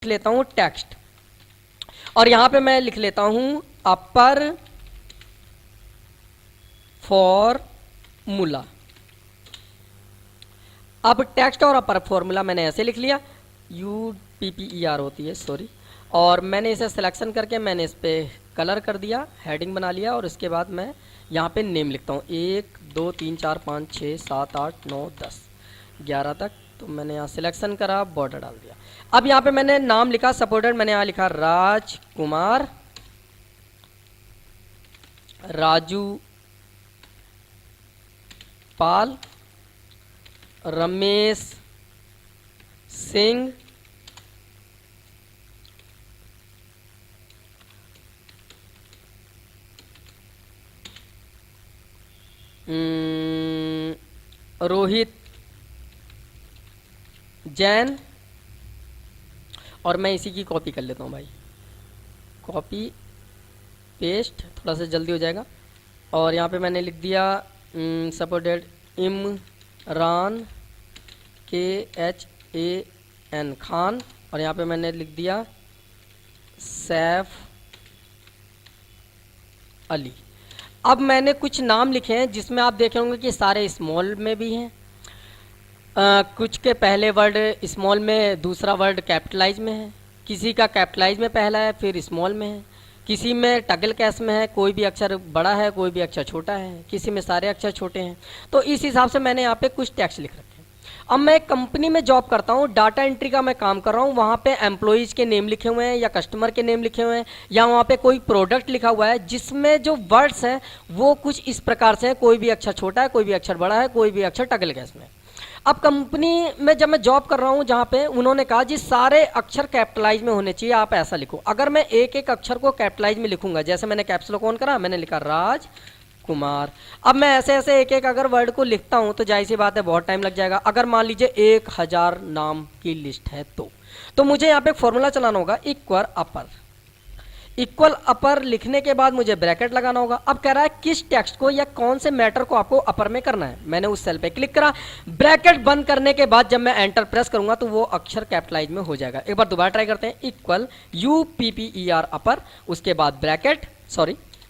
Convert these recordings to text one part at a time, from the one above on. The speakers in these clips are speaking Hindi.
लेता हूं टेक्स्ट और यहां पे मैं लिख लेता हूं अपर फॉर्मूला। अब टेक्स्ट और अपर फॉर्मूला मैंने ऐसे लिख लिया, UPPER होती है सॉरी, और मैंने इसे सिलेक्शन करके मैंने इस पे कलर कर दिया, हेडिंग बना लिया और उसके बाद मैं यहाँ पे नेम लिखता हूँ 1 2 3 4 5 6 7 8 9 10 11 तक। तो मैंने यहाँ सिलेक्शन करा, बॉर्डर डाल दिया। अब यहाँ पे मैंने नाम लिखा सपोर्टेड, मैंने यहाँ लिखा राजकुमार, राजू पाल, रमेश सिंह, रोहित जैन, और मैं इसी की कॉपी कर लेता हूँ भाई, कॉपी पेस्ट, थोड़ा सा जल्दी हो जाएगा। और यहाँ पे मैंने लिख दिया सपोर्टेड इमरान KHAN खान, और यहाँ पे मैंने लिख दिया सैफ अली। अब मैंने कुछ नाम लिखे हैं जिसमें आप देखे होंगे कि सारे स्मॉल में भी हैं, कुछ के पहले वर्ड स्मॉल में, दूसरा वर्ड कैपिटलाइज में है, किसी का कैपिटलाइज में पहला है फिर स्मॉल में है, किसी में टगल कैस में है, कोई भी अक्षर बड़ा है कोई भी अक्षर छोटा है, किसी में सारे अक्षर छोटे हैं। तो इस हिसाब से मैंने यहाँ पे कुछ टेक्स्ट लिख रखे हैं। अब मैं एक कंपनी में जॉब करता हूँ, डाटा एंट्री का मैं काम कर रहा हूँ, वहाँ पे एम्प्लॉइज़ के नेम लिखे हुए हैं या कस्टमर के नेम लिखे हुए हैं या वहाँ पे कोई प्रोडक्ट लिखा हुआ है जिसमें जो वर्ड्स हैं वो कुछ इस प्रकार से हैं, कोई भी अक्षर छोटा है कोई भी अक्षर बड़ा है, कोई भी अक्षर टगल कैस में। अब कंपनी में जब मैं जॉब कर रहा हूँ जहाँ पे उन्होंने कहा जी सारे अक्षर कैपिटलाइज में होने चाहिए, आप ऐसा लिखो। अगर मैं एक एक अक्षर को कैपिटलाइज में लिखूंगा, जैसे मैंने कैप्स लॉक ऑन करा, मैंने लिखा राज कुमार। अब मैं ऐसे ऐसे एक एक अगर वर्ड को लिखता हूँ तो जाहिर सी बात है बहुत टाइम लग जाएगा। अगर मान लीजिए 1000 नाम की लिस्ट है तो मुझे यहाँ पे एक फॉर्मूला चलाना होगा, इक्वल अपर लिखने के बाद मुझे ब्रैकेट लगाना होगा। अब कह रहा है किस टेक्स्ट को या कौन से मैटर को आपको अपर में करना है। मैंने उस सेल पे क्लिक करा, ब्रैकेट बंद करने के बाद जब मैं एंटर प्रेस करूंगा तो वो अक्षर कैपिटलाइज में हो जाएगा। एक बार दोबारा ट्राई करते हैं, इक्वल UPPER अपर, उसके बाद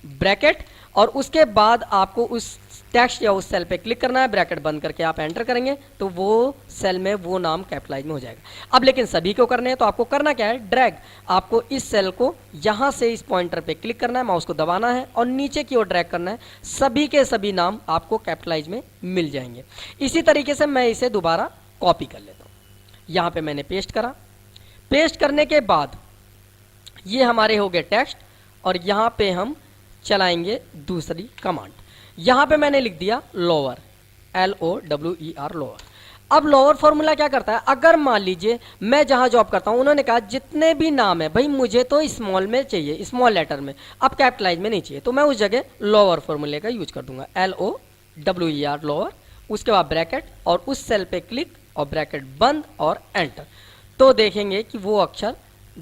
ब्रैकेट और उसके बाद आपको उस टेक्स्ट या उस सेल पे क्लिक करना है, ब्रैकेट बंद करके आप एंटर करेंगे तो वो सेल में वो नाम कैपिटलाइज में हो जाएगा। अब लेकिन सभी को करने हैं तो आपको करना क्या है, ड्रैग, आपको इस सेल को यहाँ से इस पॉइंटर पे क्लिक करना है, माउस को दबाना है और नीचे की ओर ड्रैग करना है, सभी के सभी नाम आपको कैपिटलाइज में मिल जाएंगे। इसी तरीके से मैं इसे दोबारा कॉपी कर लेता हूँ, यहाँ पे मैंने पेस्ट करा, पेस्ट करने के बाद ये हमारे हो गए टेक्स्ट और यहाँ पे हम चलाएंगे दूसरी कमांड। यहां पे मैंने लिख दिया लोअर, LOWER लोअर। अब लोअर फॉर्मूला क्या करता है, अगर मान लीजिए मैं जहां जॉब करता हूं उन्होंने कहा जितने भी नाम है भाई मुझे तो स्मॉल में चाहिए, स्मॉल लेटर में, अब कैपिटलाइज में नहीं चाहिए, तो मैं उस जगह लोअर फॉर्मूले का यूज कर दूंगा, LOWER लोअर, उसके बाद ब्रैकेट और उस सेल पे क्लिक और ब्रैकेट बंद और एंटर। तो देखेंगे कि वो अक्षर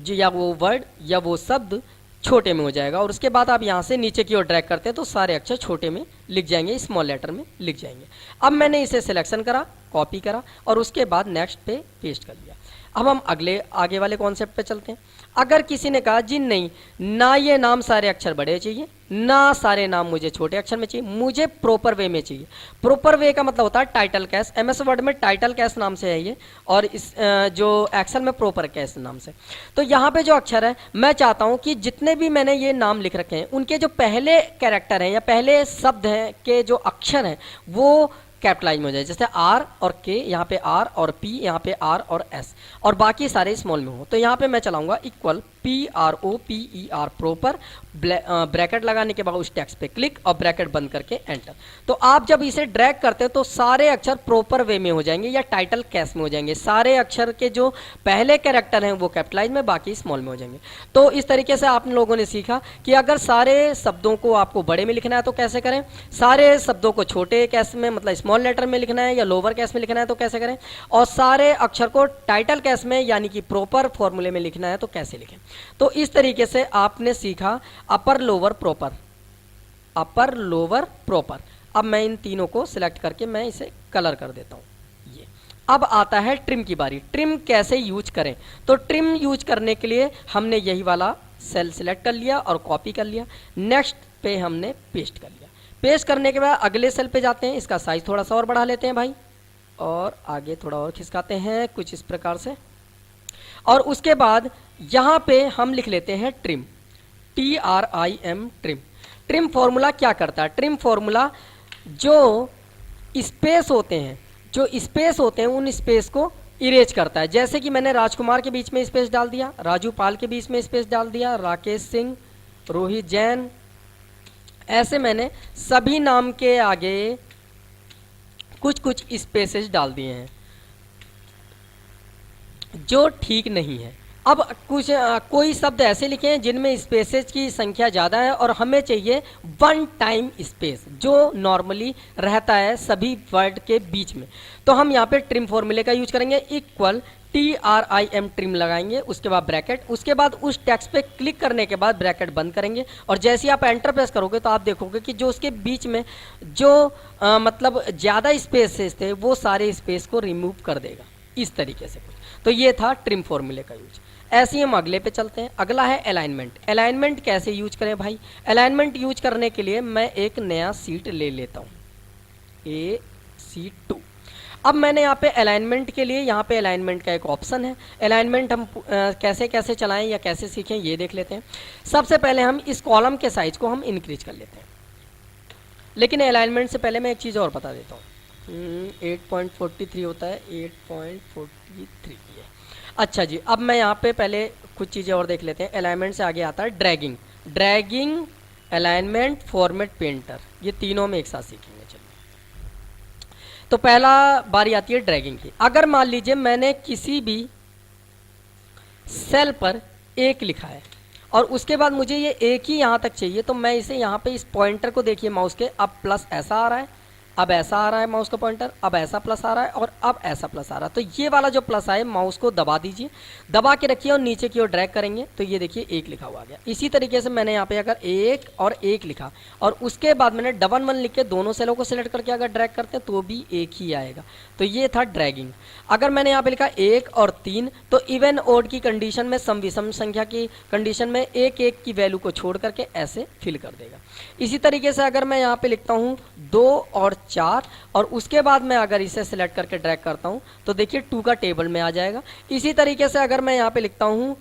या वो वर्ड या वो शब्द छोटे में हो जाएगा और उसके बाद आप यहाँ से नीचे की ओर ड्रैग करते हैं तो सारे अक्षर छोटे में लिख जाएंगे, स्मॉल लेटर में लिख जाएंगे। अब मैंने इसे सिलेक्शन करा, कॉपी करा और उसके बाद नेक्स्ट पे पेस्ट कर दिया। अब हम आगे वाले कॉन्सेप्ट पे चलते हैं। अगर किसी ने कहा जी नहीं, ना ये नाम सारे अक्षर बड़े चाहिए ना सारे नाम मुझे छोटे अक्षर में चाहिए, मुझे प्रॉपर वे में चाहिए। प्रॉपर वे का मतलब होता है टाइटल कैस, MS वर्ड में टाइटल कैस नाम से है ये और इस जो एक्सेल में प्रॉपर कैस नाम से। तो यहाँ पे जो अक्षर है मैं चाहता हूँ कि जितने भी मैंने ये नाम लिख रखे हैं उनके जो पहले कैरेक्टर हैं या पहले शब्द हैं के जो अक्षर हैं वो कैपिटलाइज में हो जाए, जैसे R और K, यहाँ पे R और P, यहाँ पे R और S और बाकी सारे स्मॉल में हो। तो यहाँ पे मैं चलाऊंगा इक्वल PROPER प्रॉपर, ब्रैकेट लगाने के बाद उस टेक्स्ट पे क्लिक और ब्रैकेट बंद करके एंटर। तो आप जब इसे ड्रैग करते हैं तो सारे अक्षर प्रॉपर वे में हो जाएंगे या टाइटल कैस में हो जाएंगे, सारे अक्षर के जो पहले कैरेक्टर हैं वो कैपिटलाइज में, बाकी स्मॉल में हो जाएंगे। तो इस तरीके से आप लोगों ने सीखा कि अगर सारे शब्दों को आपको बड़े में लिखना है तो कैसे करें, सारे शब्दों को छोटे कैस में मतलब स्मॉल लेटर में लिखना है या लोअर कैस में लिखना है तो कैसे करें, और सारे अक्षर को टाइटल कैस में यानी कि प्रॉपर फॉर्मूले में लिखना है तो कैसे लिखें। तो इस तरीके से आपने सीखा अपर लोअर प्रॉपर। अब मैं इन तीनों को सिलेक्ट करके मैं इसे कलर कर देता हूं, ये अब आता है ट्रिम की बारी। ट्रिम कैसे यूज करें? तो ट्रिम यूज करने के लिए हमने यही वाला सेल सिलेक्ट कर लिया और कॉपी कर लिया, नेक्स्ट पे हमने पेस्ट कर लिया। पेस्ट करने के बाद अगले सेल पे जाते हैं, इसका साइज थोड़ा सा और बढ़ा लेते हैं भाई, और आगे थोड़ा और खिसकाते हैं कुछ इस प्रकार से, और उसके बाद यहाँ पे हम लिख लेते हैं trim, TRIM, trim. Trim formula क्या करता है? ट्रिम फॉर्मूला जो स्पेस होते हैं उन स्पेस को इरेज करता है। जैसे कि मैंने राजकुमार के बीच में स्पेस डाल दिया, राजू पाल के बीच में स्पेस डाल दिया, राकेश सिंह, रोहित जैन, ऐसे मैंने सभी नाम के आगे कुछ कुछ स्पेसेस डाल दिए हैं जो ठीक नहीं है। अब कुछ कोई शब्द ऐसे लिखे हैं जिनमें स्पेसेस की संख्या ज़्यादा है और हमें चाहिए वन टाइम स्पेस जो नॉर्मली रहता है सभी वर्ड के बीच में। तो हम यहाँ पे ट्रिम फॉर्मूले का यूज करेंगे, इक्वल TRIM ट्रिम लगाएंगे, उसके बाद ब्रैकेट, उसके बाद उस टेक्स्ट पे क्लिक करने के बाद ब्रैकेट बंद करेंगे, और जैसे ही आप एंटर प्रेस करोगे तो आप देखोगे कि जो उसके बीच में जो मतलब ज़्यादा स्पेसेस थे वो सारे स्पेस को रिमूव कर देगा, इस तरीके से कुछ। तो ये था ट्रिम फॉर्मूले का यूज। ऐसे ही हम अगले पे चलते हैं। अगला है अलाइनमेंट। अलाइनमेंट कैसे यूज करें भाई? अलाइनमेंट यूज करने के लिए मैं एक नया सीट ले लेता हूँ, AC2। अब मैंने यहाँ पे अलाइनमेंट के लिए यहाँ पे अलाइनमेंट का एक ऑप्शन है। अलाइनमेंट हम कैसे कैसे चलाएं या कैसे सीखें ये देख लेते हैं। सबसे पहले हम इस कॉलम के साइज को हम इंक्रीज कर लेते हैं, लेकिन अलाइनमेंट से पहले मैं एक चीज़ और बता देता हूँ। 8.43 होता है, 8.43 ये। अच्छा जी, अब मैं यहाँ पे पहले कुछ चीज़ें और देख लेते हैं। अलाइनमेंट से आगे आता है ड्रैगिंग, अलाइनमेंट, फॉर्मेट, पेंटर, ये तीनों में एक साथ सीखेंगे। चलिए, तो पहला बारी आती है ड्रैगिंग की। अगर मान लीजिए मैंने किसी भी सेल पर एक लिखा है और उसके बाद मुझे ये एक ही यहाँ तक चाहिए, तो मैं इसे यहाँ पे इस पॉइंटर को देखिए माउस के, अब प्लस ऐसा आ रहा है, अब ऐसा आ रहा है माउस का पॉइंटर, अब ऐसा प्लस आ रहा है और अब ऐसा प्लस आ रहा है। तो ये वाला जो प्लस आए माउस को दबा दीजिए, दबा के रखिए और नीचे की ओर ड्रैग करेंगे तो ये देखिए एक लिखा हुआ आ गया। इसी तरीके से मैंने यहाँ पे अगर एक और एक लिखा और उसके बाद मैंने 1 लिख के दोनों सेलों को सिलेक्ट करके अगर ड्रैग करते हैं तो भी एक ही आएगा। तो ये था ड्रैगिंग। अगर मैंने यहाँ पे लिखा 1 और 3 तो इवन ओड की कंडीशन में, सम विषम संख्या की कंडीशन में एक एक की वैल्यू को छोड़ करके ऐसे फिल कर देगा। इसी तरीके से अगर मैं यहाँ पे लिखता हूँ 2 और 4 और उसके बाद मैं अगर इसे सिलेक्ट करके ड्रैग करता हूँ तो देखिए 2 का टेबल में आ जाएगा। इसी तरीके से अगर मैं यहाँ पे लिखता हूँ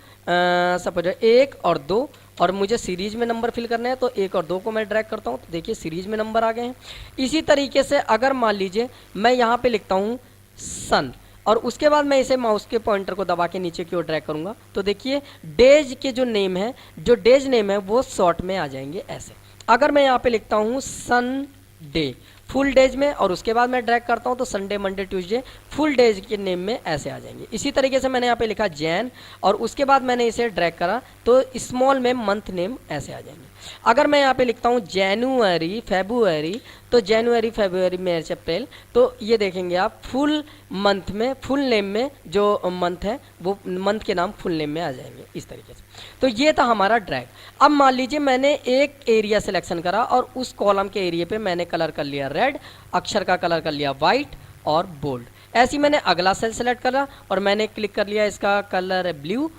सपोज 1 और 2 और मुझे सीरीज में नंबर फिल करना है तो 1 और 2 को मैं ड्रैग करता हूँ तो देखिए सीरीज में नंबर आ गए हैं। इसी तरीके से अगर मान लीजिए मैं यहाँ पे लिखता हूँ सन और उसके बाद मैं इसे माउस के पॉइंटर को दबा के नीचे की ओर ड्रैग करूंगा तो देखिए डेज के जो नेम है, जो डेज नेम है वो शॉर्ट में आ जाएंगे ऐसे। अगर मैं यहाँ पे लिखता हूँ संडे फुल डेज में और उसके बाद मैं ड्रैग करता हूँ तो Sunday, Monday, Tuesday full days के नेम में ऐसे आ जाएंगे। इसी तरीके से मैंने यहाँ पे लिखा जैन और उसके बाद मैंने इसे ड्रैग करा तो स्मॉल में मंथ नेम ऐसे आ जाएंगे। अगर मैं यहाँ पे लिखता हूँ जनवरी, फेब्रुअरी तो जनवरी, फरवरी, मार्च, अप्रैल तो ये देखेंगे आप फुल मंथ में, फुल नेम में जो मंथ है वो मंथ के नाम फुल नेम में आ जाएंगे इस तरीके से। तो ये था हमारा ड्रैग। अब मान लीजिए मैंने एक एरिया सिलेक्शन करा और उस कॉलम के एरिया पे मैंने कलर कर लिया रेड, अक्षर का कलर कर लिया वाइट और बोल्ड। ऐसी मैंने अगला सेल सेलेक्ट करा और मैंने क्लिक कर लिया, इसका कलर ब्लू,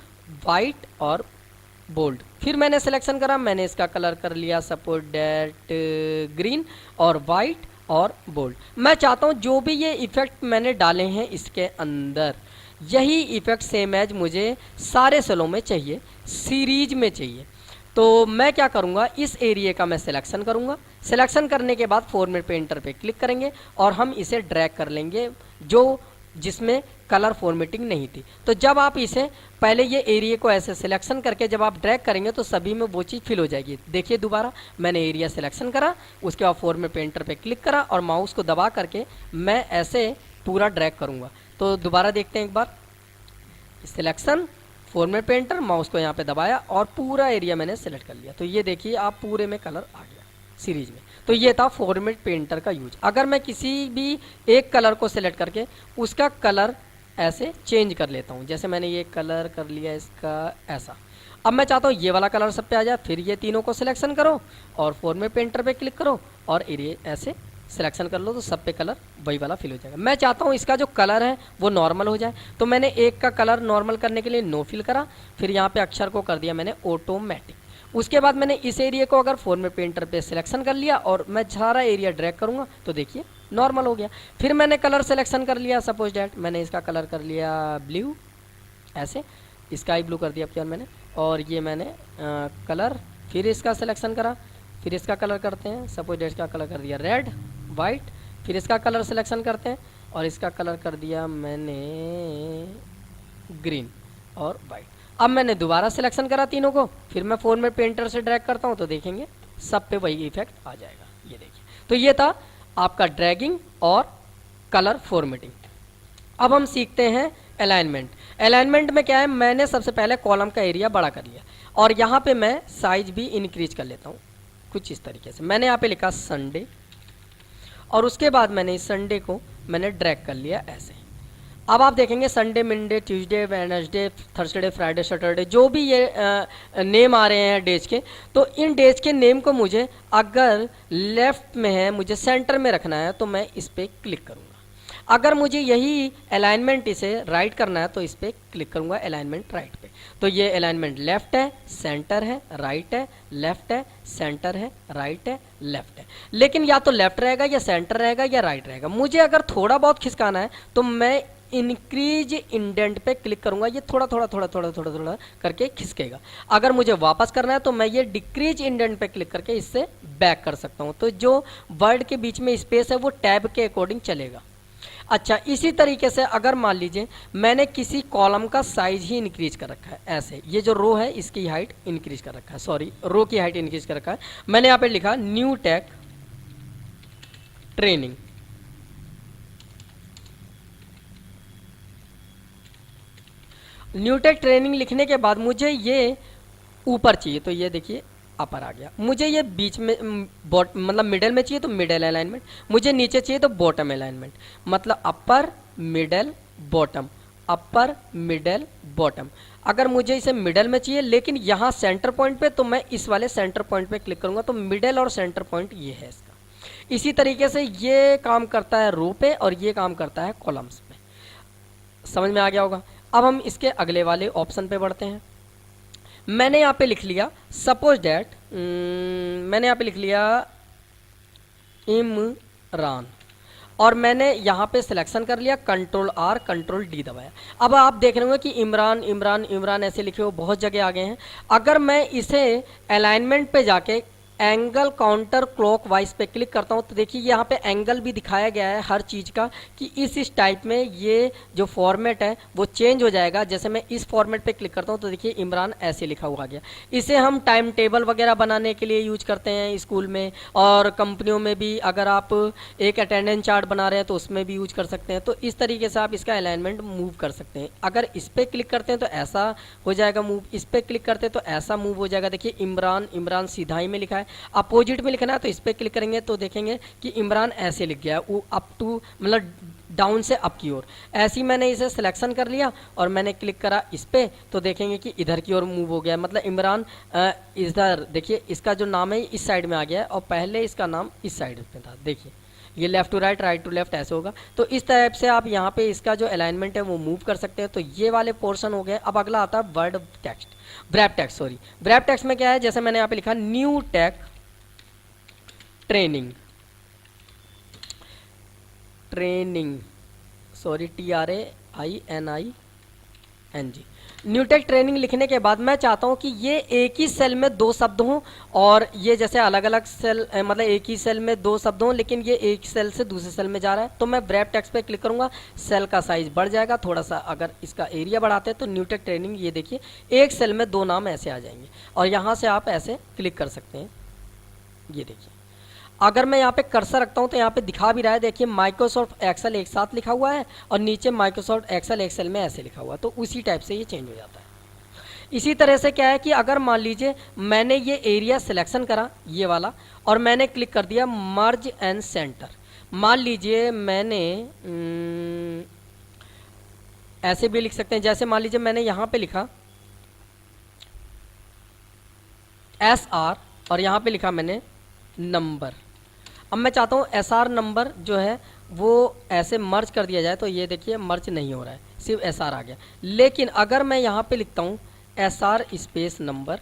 वाइट और बोल्ड। फिर मैंने सिलेक्शन करा, मैंने इसका कलर कर लिया सपोज डेट ग्रीन और वाइट और बोल्ड। मैं चाहता हूँ जो भी ये इफेक्ट मैंने डाले हैं इसके अंदर यही इफेक्ट सेम एज मुझे सारे सेलों में चाहिए, सीरीज में चाहिए। तो मैं क्या करूँगा, इस एरिया का मैं सिलेक्शन करूँगा। सिलेक्शन करने के बाद फॉर्मेट पेंटर पे क्लिक करेंगे और हम इसे ड्रैग कर लेंगे जो जिसमें कलर फॉर्मेटिंग नहीं थी। तो जब आप इसे पहले ये एरिया को ऐसे सिलेक्शन करके जब आप ड्रैग करेंगे तो सभी में वो चीज़ फिल हो जाएगी। देखिए दोबारा मैंने एरिया सिलेक्शन करा, उसके बाद फॉर्मेट पेंटर पे क्लिक करा और माउस को दबा करके मैं ऐसे पूरा ड्रैग करूँगा। तो दोबारा देखते हैं एक बार, सिलेक्शन, फॉर्मेट पेंटर, माउस को यहाँ पे दबाया और पूरा एरिया मैंने सेलेक्ट कर लिया। तो ये देखिए आप पूरे में कलर आ गया सीरीज में। तो ये था फॉर्मेट पेंटर का यूज। अगर मैं किसी भी एक कलर को सिलेक्ट करके उसका कलर ऐसे चेंज कर लेता हूँ, जैसे मैंने ये कलर कर लिया इसका ऐसा, अब मैं चाहता हूँ ये वाला कलर सब पे आ जाए, फिर ये तीनों को सिलेक्शन करो और फॉर्मेट पेंटर पे क्लिक करो और एरिया ऐसे सिलेक्शन कर लो तो सब पे कलर वही वाला फिल हो जाएगा। मैं चाहता हूँ इसका जो कलर है वो नॉर्मल हो जाए, तो मैंने एक का कलर नॉर्मल करने के लिए नो फिल करा, फिर यहाँ पे अक्षर को कर दिया मैंने ऑटोमेटिक। उसके बाद मैंने इस एरिया को अगर फॉर्मेट पेंटर पे सिलेक्शन कर लिया और मैं सारा एरिया ड्रैग करूँगा तो देखिए नॉर्मल हो गया। फिर मैंने कलर सिलेक्शन कर लिया, सपोज डैट मैंने इसका कलर कर लिया ब्लू, ऐसे स्काई ब्लू कर दिया प्योर मैंने, और ये मैंने कलर फिर इसका सिलेक्शन करा, फिर इसका कलर करते हैं, सपोज डैट इसका कलर कर दिया रेड वाइट, फिर इसका कलर सिलेक्शन करते हैं और इसका कलर कर दिया मैंने ग्रीन और वाइट। अब मैंने दोबारा सिलेक्शन करा तीनों को, फिर मैं फॉर्मेट पेंटर से ड्रैग करता हूँ तो देखेंगे सब पे वही इफेक्ट आ जाएगा। ये देखिए, तो ये था आपका ड्रैगिंग और कलर फॉर्मेटिंग। अब हम सीखते हैं अलाइनमेंट। अलाइनमेंट में क्या है, मैंने सबसे पहले कॉलम का एरिया बड़ा कर लिया और यहाँ पे मैं साइज भी इंक्रीज कर लेता हूँ कुछ इस तरीके से। मैंने यहाँ पे लिखा संडे और उसके बाद मैंने इस संडे को मैंने ड्रैग कर लिया ऐसे। अब आप देखेंगे Sunday, Monday, Tuesday, Wednesday, Thursday, Friday, Saturday, जो भी ये नेम आ रहे हैं डेज के, तो इन डेज के नेम को मुझे अगर लेफ्ट में है, मुझे सेंटर में रखना है तो मैं इस पर क्लिक करूँगा। अगर मुझे यही अलाइनमेंट इसे राइट करना है तो इस पर क्लिक करूँगा अलाइनमेंट राइट पे। तो ये अलाइनमेंट लेफ्ट है, सेंटर है, राइट है, लेफ्ट है, सेंटर है, राइट है, लेफ्ट है। लेकिन या तो लेफ्ट रहेगा या सेंटर रहेगा या राइट रहेगा। मुझे अगर थोड़ा बहुत खिसकाना है तो मैं इंक्रीज इंडेंट पे क्लिक करूंगा, ये थोड़ा थोड़ा थोड़ा थोड़ा थोड़ा थोड़ा करके खिसकेगा। अगर मुझे वापस करना है तो मैं ये डिक्रीज इंडेंट पे क्लिक करके इससे बैक कर सकता हूं। तो जो वर्ड के बीच में स्पेस है वो टैब के अकॉर्डिंग चलेगा। अच्छा, इसी तरीके से अगर मान लीजिए मैंने किसी कॉलम का साइज ही इंक्रीज कर रखा है ऐसे, ये जो रो है इसकी हाइट इंक्रीज कर रखा है, सॉरी रो की हाइट इंक्रीज कर रखा है। मैंने यहाँ पे लिखा new take training, Newtech training लिखने के बाद मुझे ये ऊपर चाहिए तो ये देखिए अपर आ गया। मुझे ये बीच में मतलब मिडल में चाहिए तो मिडल अलाइनमेंट, मुझे नीचे चाहिए तो बॉटम अलाइनमेंट, मतलब upper middle bottom, upper middle bottom. अगर मुझे इसे मिडल में चाहिए लेकिन यहाँ सेंटर पॉइंट पे, तो मैं इस वाले सेंटर पॉइंट पे क्लिक करूँगा तो मिडल और सेंटर पॉइंट ये है इसका। इसी तरीके से ये काम करता है रो पे और ये काम करता है कॉलम्स पे। समझ में आ गया होगा। अब हम इसके अगले वाले ऑप्शन पे बढ़ते हैं। मैंने यहाँ पे लिख लिया सपोज डैट मैंने यहाँ पे लिख लिया इमरान और मैंने यहाँ पे सिलेक्शन कर लिया, कंट्रोल आर कंट्रोल डी दबाया। अब आप देख रहे होंगे कि इमरान इमरान इमरान ऐसे लिखे हुए बहुत जगह आ गए हैं। अगर मैं इसे अलाइनमेंट पे जाके एंगल काउंटर क्लॉक वाइज पे क्लिक करता हूँ तो देखिए यहाँ पे एंगल भी दिखाया गया है हर चीज़ का कि इस टाइप में ये जो फॉर्मेट है वो चेंज हो जाएगा। जैसे मैं इस फॉर्मेट पे क्लिक करता हूँ तो देखिए इमरान ऐसे लिखा हुआ गया। इसे हम टाइम टेबल वगैरह बनाने के लिए यूज करते हैं स्कूल में, और कंपनियों में भी अगर आप एक अटेंडेंस चार्ट बना रहे हैं तो उसमें भी यूज कर सकते हैं। तो इस तरीके से आप इसका अलाइनमेंट मूव कर सकते हैं। अगर इस पर क्लिक करते हैं तो ऐसा हो जाएगा मूव, इस पर क्लिक करते हैं तो ऐसा मूव हो जाएगा। देखिए इमरान इमरान सीधा ही में लिखा है, अपोजिट में लिखना है तो इस पर क्लिक करेंगे तो देखेंगे कि इमरान ऐसे लिख गया, वो अप टू मतलब डाउन से अप की ओर। ऐसी मैंने इसे सिलेक्शन कर लिया और मैंने क्लिक करा इस पे तो देखेंगे कि इधर की ओर मूव हो गया। मतलब इमरान इधर देखिए इसका जो नाम है इस साइड में आ गया है और पहले इसका नाम इस साइड पे था। देखिए ये left to right, right to left ऐसे होगा। तो इस टाइप से आप यहाँ पे इसका जो अलाइनमेंट है वो मूव कर सकते हैं। तो ये वाले पोर्शन हो गए। अब अगला आता है word text, wrap text. Sorry, wrap text में क्या है, जैसे मैंने यहाँ पे लिखा new take training, training sorry TRAINING, Newtech training लिखने के बाद मैं चाहता हूं कि ये एक ही सेल में दो शब्द हों और ये जैसे अलग अलग सेल मतलब एक ही सेल में दो शब्द हों लेकिन ये एक सेल से दूसरे सेल में जा रहा है। तो मैं व्रैप टेक्स्ट पे क्लिक करूंगा, सेल का साइज बढ़ जाएगा थोड़ा सा। अगर इसका एरिया बढ़ाते हैं तो न्यूटेक ट्रेनिंग ये देखिए एक सेल में दो नाम ऐसे आ जाएंगे और यहाँ से आप ऐसे क्लिक कर सकते हैं। ये देखिए अगर मैं यहाँ पे कर्सर रखता हूँ तो यहाँ पे दिखा भी रहा है, देखिए माइक्रोसॉफ्ट एक्सेल एक साथ लिखा हुआ है और नीचे माइक्रोसॉफ्ट एक्सेल एक्सेल में ऐसे लिखा हुआ है। तो उसी टाइप से ये चेंज हो जाता है। इसी तरह से क्या है कि अगर मान लीजिए मैंने ये एरिया सिलेक्शन करा ये वाला और मैंने क्लिक कर दिया मर्ज एंड सेंटर। मान लीजिए मैंने ऐसे भी लिख सकते हैं, जैसे मान लीजिए मैंने यहाँ पे लिखा SR और यहाँ पे लिखा मैंने नंबर। अब मैं चाहता हूँ SR नंबर जो है वो ऐसे मर्ज कर दिया जाए, तो ये देखिए मर्ज नहीं हो रहा है, सिर्फ SR आ गया। लेकिन अगर मैं यहाँ पे लिखता हूँ SR स्पेस नंबर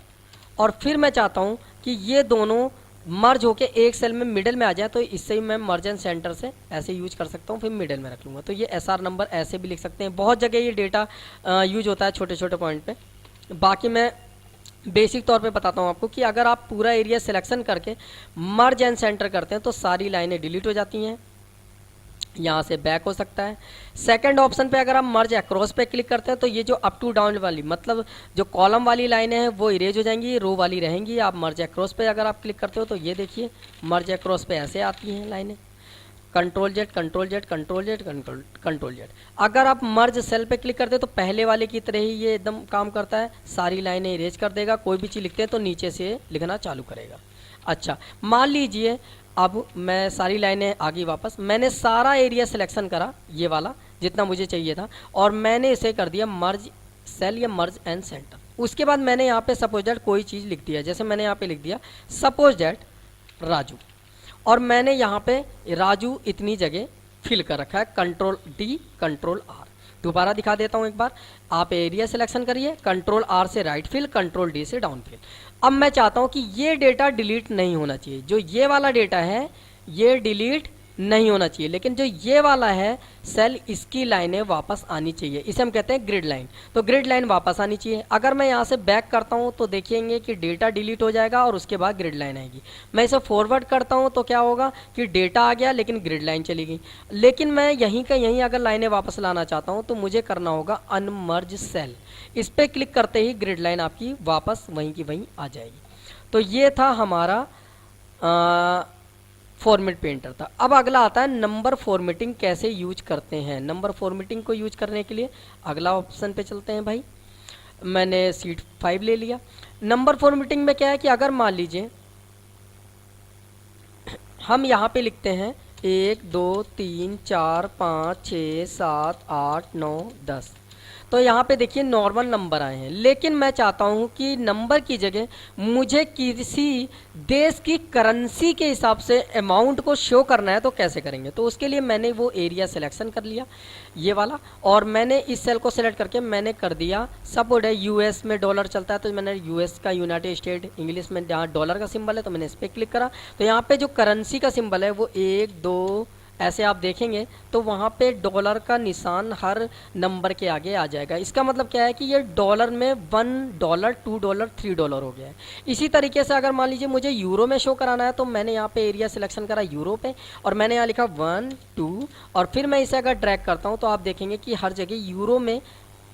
और फिर मैं चाहता हूँ कि ये दोनों मर्ज होके एक सेल में मिडिल में आ जाए, तो इससे ही मैं मर्ज एंड सेंटर से ऐसे यूज कर सकता हूँ, फिर मिडिल में रख लूँगा। तो ये SR नंबर ऐसे भी लिख सकते हैं, बहुत जगह ये डेटा यूज होता है छोटे छोटे पॉइंट पे। बाकी मैं बेसिक तौर पे बताता हूँ आपको कि अगर आप पूरा एरिया सिलेक्शन करके मर्ज एंड सेंटर करते हैं तो सारी लाइनें डिलीट हो जाती हैं, यहाँ से बैक हो सकता है। सेकंड ऑप्शन पे अगर आप मर्ज अक्रॉस पे क्लिक करते हैं तो ये जो अप टू डाउन वाली मतलब जो कॉलम वाली लाइनें हैं वो इरेज हो जाएंगी, रो वाली रहेंगी। आप मर्ज अक्रॉस पे अगर आप क्लिक करते हो तो ये देखिए मर्ज अक्रॉस पे ऐसे आती हैं लाइनें, control Z control Z control Z control Z. अगर आप मर्ज सेल पे क्लिक करते हैं तो पहले वाले की तरह ही ये एकदम काम करता है, सारी लाइनें इरेज कर देगा। कोई भी चीज़ लिखते हैं तो नीचे से लिखना चालू करेगा। अच्छा, मान लीजिए अब मैं सारी लाइनें आ गई वापस, मैंने सारा एरिया सिलेक्शन करा ये वाला जितना मुझे चाहिए था और मैंने इसे कर दिया मर्ज सेल या मर्ज एंड सेंटर। उसके बाद मैंने यहाँ पे सपोज दैट कोई चीज़ लिख दिया, जैसे मैंने यहाँ पे लिख दिया सपोज दैट राजू, और मैंने यहाँ पे राजू इतनी जगह फिल कर रखा है, कंट्रोल डी कंट्रोल आर। दोबारा दिखा देता हूँ एक बार, आप एरिया सिलेक्शन करिए, कंट्रोल आर से राइट फिल, कंट्रोल डी से डाउन फिल। अब मैं चाहता हूँ कि ये डेटा डिलीट नहीं होना चाहिए, जो ये वाला डेटा है ये डिलीट नहीं होना चाहिए, लेकिन जो ये वाला है सेल इसकी लाइनें वापस आनी चाहिए, इसे हम कहते हैं ग्रिड लाइन। तो ग्रिड लाइन वापस आनी चाहिए। अगर मैं यहाँ से बैक करता हूँ तो देखेंगे कि डेटा डिलीट हो जाएगा और उसके बाद ग्रिड लाइन आएगी। मैं इसे फॉरवर्ड करता हूँ तो क्या होगा कि डेटा आ गया लेकिन ग्रिड लाइन चली गई। लेकिन मैं यहीं का यहीं अगर लाइनें वापस लाना चाहता हूँ तो मुझे करना होगा अनमर्ज सेल। इस पर क्लिक करते ही ग्रिड लाइन आपकी वापस वहीं की वहीं आ जाएगी। तो ये था हमारा फॉर्मेट पेंटर था। अब अगला आता है नंबर फॉर्मेटिंग कैसे यूज करते हैं। नंबर फॉर्मेटिंग को यूज करने के लिए अगला ऑप्शन पे चलते हैं भाई। मैंने सीट 5 ले लिया। नंबर फॉर्मेटिंग में क्या है कि अगर मान लीजिए हम यहाँ पे लिखते हैं 1 2 3 4 5 6 7 8 9 10, तो यहाँ पे देखिए नॉर्मल नंबर आए हैं, लेकिन मैं चाहता हूँ कि नंबर की जगह मुझे किसी देश की करेंसी के हिसाब से अमाउंट को शो करना है। तो कैसे करेंगे, तो उसके लिए मैंने वो एरिया सिलेक्शन कर लिया ये वाला, और मैंने इस सेल को सिलेक्ट करके मैंने कर दिया सपोज है यूएस में डॉलर चलता है तो मैंने यूएस का यूनाइटेड स्टेट, इंग्लिश में जहाँ डॉलर का सिंबल है तो मैंने इस पर क्लिक करा। तो यहाँ पे जो करेंसी का सिंबल है वो 1 2 ऐसे आप देखेंगे तो वहाँ पे डॉलर का निशान हर नंबर के आगे आ जाएगा। इसका मतलब क्या है कि ये डॉलर में $1 $2 $3 हो गया है। इसी तरीके से अगर मान लीजिए मुझे यूरो में शो कराना है तो मैंने यहाँ पे एरिया सिलेक्शन करा यूरो पे और मैंने यहाँ लिखा 1 2 और फिर मैं इसे अगर ड्रैग करता हूँ तो आप देखेंगे कि हर जगह यूरो में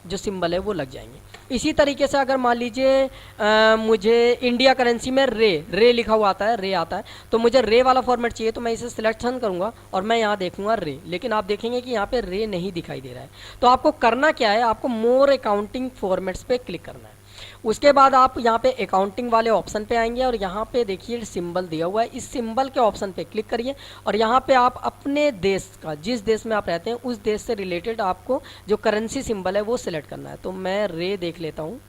जो सिंबल है वो लग जाएंगे। इसी तरीके से अगर मान लीजिए मुझे इंडिया करेंसी में रे लिखा हुआ आता है, रे आता है, तो मुझे रे वाला फॉर्मेट चाहिए तो मैं इसे सिलेक्शन करूंगा और मैं यहाँ देखूंगा रे, लेकिन आप देखेंगे कि यहाँ पे रे नहीं दिखाई दे रहा है। तो आपको करना क्या है, आपको मोर अकाउंटिंग फॉर्मेट्स पे क्लिक करना है। उसके बाद आप यहाँ पे अकाउंटिंग वाले ऑप्शन पे आएंगे और यहाँ पे देखिए सिंबल दिया हुआ है, इस सिंबल के ऑप्शन पे क्लिक करिए और यहाँ पे आप अपने देश का, जिस देश में आप रहते हैं उस देश से रिलेटेड आपको जो करेंसी सिंबल है वो सिलेक्ट करना है। तो मैं रे देख लेता हूँ,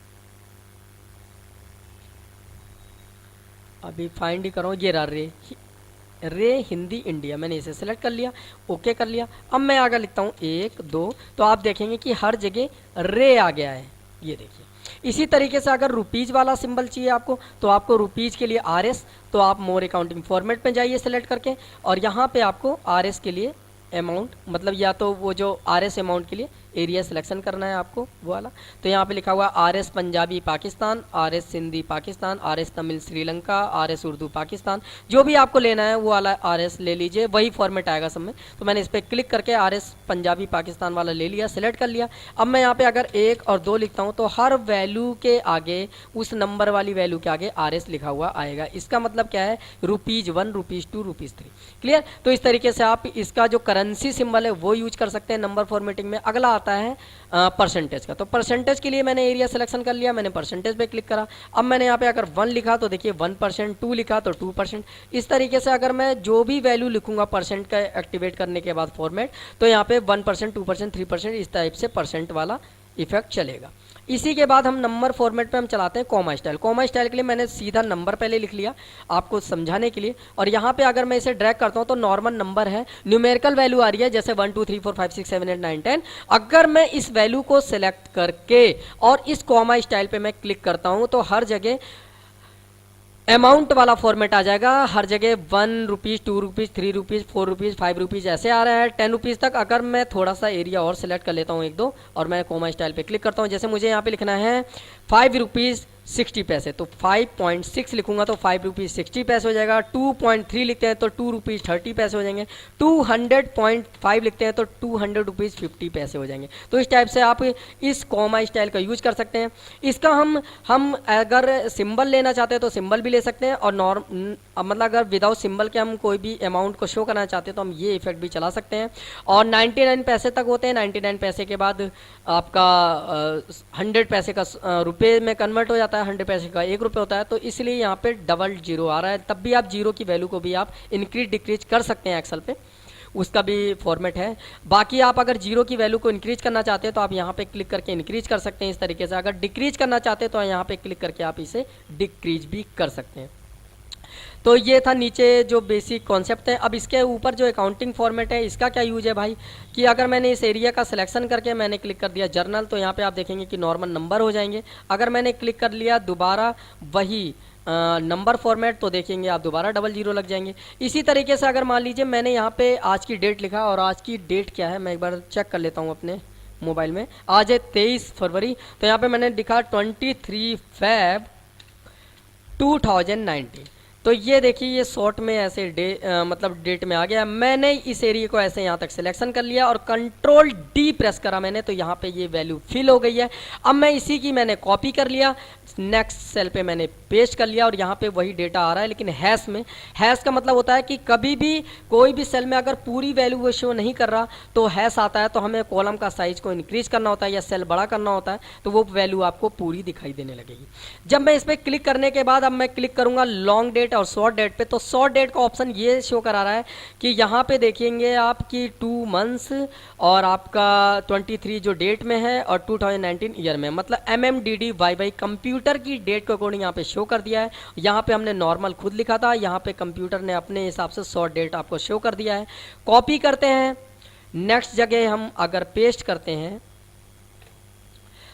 अभी फाइंड ही करो, ये रहा रे हिंदी इंडिया, मैंने इसे सिलेक्ट कर लिया, ओके कर लिया। अब मैं आगे लिखता हूँ 1 2, तो आप देखेंगे कि हर जगह रे आ गया है, ये देखिए। इसी तरीके से अगर रुपीज़ वाला सिंबल चाहिए आपको तो आपको रुपीज़ के लिए RS, तो आप मोर अकाउंटिंग फॉर्मेट में जाइए सेलेक्ट करके और यहाँ पे आपको RS के लिए अमाउंट, मतलब या तो वो जो RS अमाउंट के लिए एरिया सिलेक्शन करना है आपको वो वाला। तो यहाँ पे लिखा हुआ RS Punjabi Pakistan, RS Sindhi Pakistan, RS Tamil Sri Lanka, RS Urdu Pakistan, जो भी आपको लेना है वो वाला RS ले लीजिए, वही फॉर्मेट आएगा सब में। तो मैंने इस पर क्लिक करके RS पंजाबी पाकिस्तान वाला ले लिया, सिलेक्ट कर लिया। अब मैं यहाँ पे अगर 1 और 2 लिखता हूँ तो हर वैल्यू के आगे, उस नंबर वाली वैल्यू के आगे RS लिखा हुआ आएगा। इसका मतलब क्या है, ₹1 ₹2 ₹3। क्लियर। तो इस तरीके से आप इसका जो करेंसी सिंबल है वो यूज कर सकते हैं नंबर फॉर्मेटिंग में। अगला आता है परसेंटेज का। तो परसेंटेज के लिए मैंने एरिया सिलेक्शन कर लिया, मैंने परसेंटेज पे क्लिक करा। अब मैंने यहाँ पे अगर 1 लिखा तो देखिए 1%, 2 लिखा तो 2%। इस तरीके से अगर मैं जो भी वैल्यू लिखूंगा परसेंट का एक्टिवेट करने के बाद फॉर्मेट, तो यहाँ पे 1%, 2%, 3% इस टाइप से परसेंट वाला इफेक्ट चलेगा। इसी के बाद हम नंबर फॉर्मेट पे हम चलाते हैं कॉमा स्टाइल। कॉमा स्टाइल के लिए मैंने सीधा नंबर पहले लिख लिया आपको समझाने के लिए, और यहाँ पे अगर मैं इसे ड्रैग करता हूँ तो नॉर्मल नंबर है, न्यूमेरिकल वैल्यू आ रही है जैसे 1 2 3 4 5 6 7 8 9 10। अगर मैं इस वैल्यू को सिलेक्ट करके और इस कॉमा स्टाइल पे मैं क्लिक करता हूँ तो हर जगह अमाउंट वाला फॉर्मेट आ जाएगा, हर जगह 1 rupees 2 rupees 3 rupees 4 rupees 5 rupees ऐसे आ रहा है 10 रुपीज़ तक। अगर मैं थोड़ा सा एरिया और सिलेक्ट कर लेता हूँ एक दो और मैं कॉमा स्टाइल पे क्लिक करता हूँ, जैसे मुझे यहाँ पे लिखना है 5 रुपीज़ 60 पैसे, तो 5.6 लिखूंगा तो 5 रुपीज़ 60 पैसे हो जाएगा। 2.3 लिखते हैं तो 2 रुपीज़ 30 पैसे हो जाएंगे। 200.5 लिखते हैं तो 200 रुपीज़ 50 पैसे हो जाएंगे। तो इस टाइप से आप इस कॉमा स्टाइल का यूज कर सकते हैं। इसका हम अगर सिंबल लेना चाहते हैं तो सिंबल भी ले सकते हैं, और मतलब अगर विदाउट सिंबल के हम कोई भी अमाउंट को शो करना चाहते हैं तो हम ये इफेक्ट भी चला सकते हैं। और 99 पैसे तक होते हैं, 99 पैसे के बाद आपका 100 पैसे का रुपये में कन्वर्ट हो जाता है, 100 पैसे का 1 रुपये होता है, तो इसलिए यहाँ पे डबल जीरो आ रहा है। तब भी आप जीरो की वैल्यू को भी आप इंक्रीज डिक्रीज कर सकते हैं एक्सेल पे, उसका भी फॉर्मेट है। बाकी आप अगर जीरो की वैल्यू को इंक्रीज करना चाहते हैं तो आप यहाँ पे क्लिक करके इंक्रीज कर सकते हैं इस तरीके से। अगर डिक्रीज करना चाहते हैं तो यहाँ पे क्लिक करके आप इसे डिक्रीज भी कर सकते हैं। तो ये था नीचे जो बेसिक कॉन्सेप्ट है। अब इसके ऊपर जो अकाउंटिंग फॉर्मेट है इसका क्या यूज है भाई, कि अगर मैंने इस एरिया का सिलेक्शन करके मैंने क्लिक कर दिया जर्नल, तो यहाँ पे आप देखेंगे कि नॉर्मल नंबर हो जाएंगे। अगर मैंने क्लिक कर लिया दोबारा वही नंबर फॉर्मेट, तो देखेंगे आप दोबारा डबल जीरो लग जाएंगे। इसी तरीके से अगर मान लीजिए मैंने यहाँ पे आज की डेट लिखा, और आज की डेट क्या है मैं एक बार चेक कर लेता हूँ अपने मोबाइल में। आज है 23 फरवरी, तो यहाँ पे मैंने लिखा 23 Feb 2019। तो ये देखिए ये शॉर्ट में ऐसे मतलब डेट में आ गया। मैंने इस एरिया को ऐसे यहाँ तक सिलेक्शन कर लिया और कंट्रोल डी प्रेस करा मैंने, तो यहाँ पे ये वैल्यू फिल हो गई है। अब मैं इसी की मैंने कॉपी कर लिया, नेक्स्ट सेल पे मैंने पेस्ट कर लिया, और यहाँ पे वही डेटा आ रहा है लेकिन हैश में। हैश का मतलब होता है कि कभी भी कोई भी सेल में अगर पूरी वैल्यू वो शो नहीं कर रहा तो हैश आता है, तो हमें कॉलम का साइज को इंक्रीज करना होता है या सेल बड़ा करना होता है, तो वो वैल्यू आपको पूरी दिखाई देने लगेगी। जब मैं इस पर क्लिक करने के बाद अब मैं क्लिक करूंगा लॉन्ग डेट और शॉर्ट डेट पे, तो शॉर्ट डेट का ऑप्शन ये शो करा रहा है कि यहाँ पे देखेंगे आपकी 2 मंथ्स और आपका 23 जो डेट में है और 2019 ईयर में, मतलब MMDDYY कंप्यूटर की डेट के अकॉर्डिंग यहाँ पे शो कर दिया है। यहाँ पे हमने नॉर्मल खुद लिखा था, यहाँ पे कंप्यूटर ने अपने हिसाब से शॉर्ट डेट आपको शो कर दिया है। कॉपी करते हैं, नेक्स्ट जगह हम अगर पेस्ट करते हैं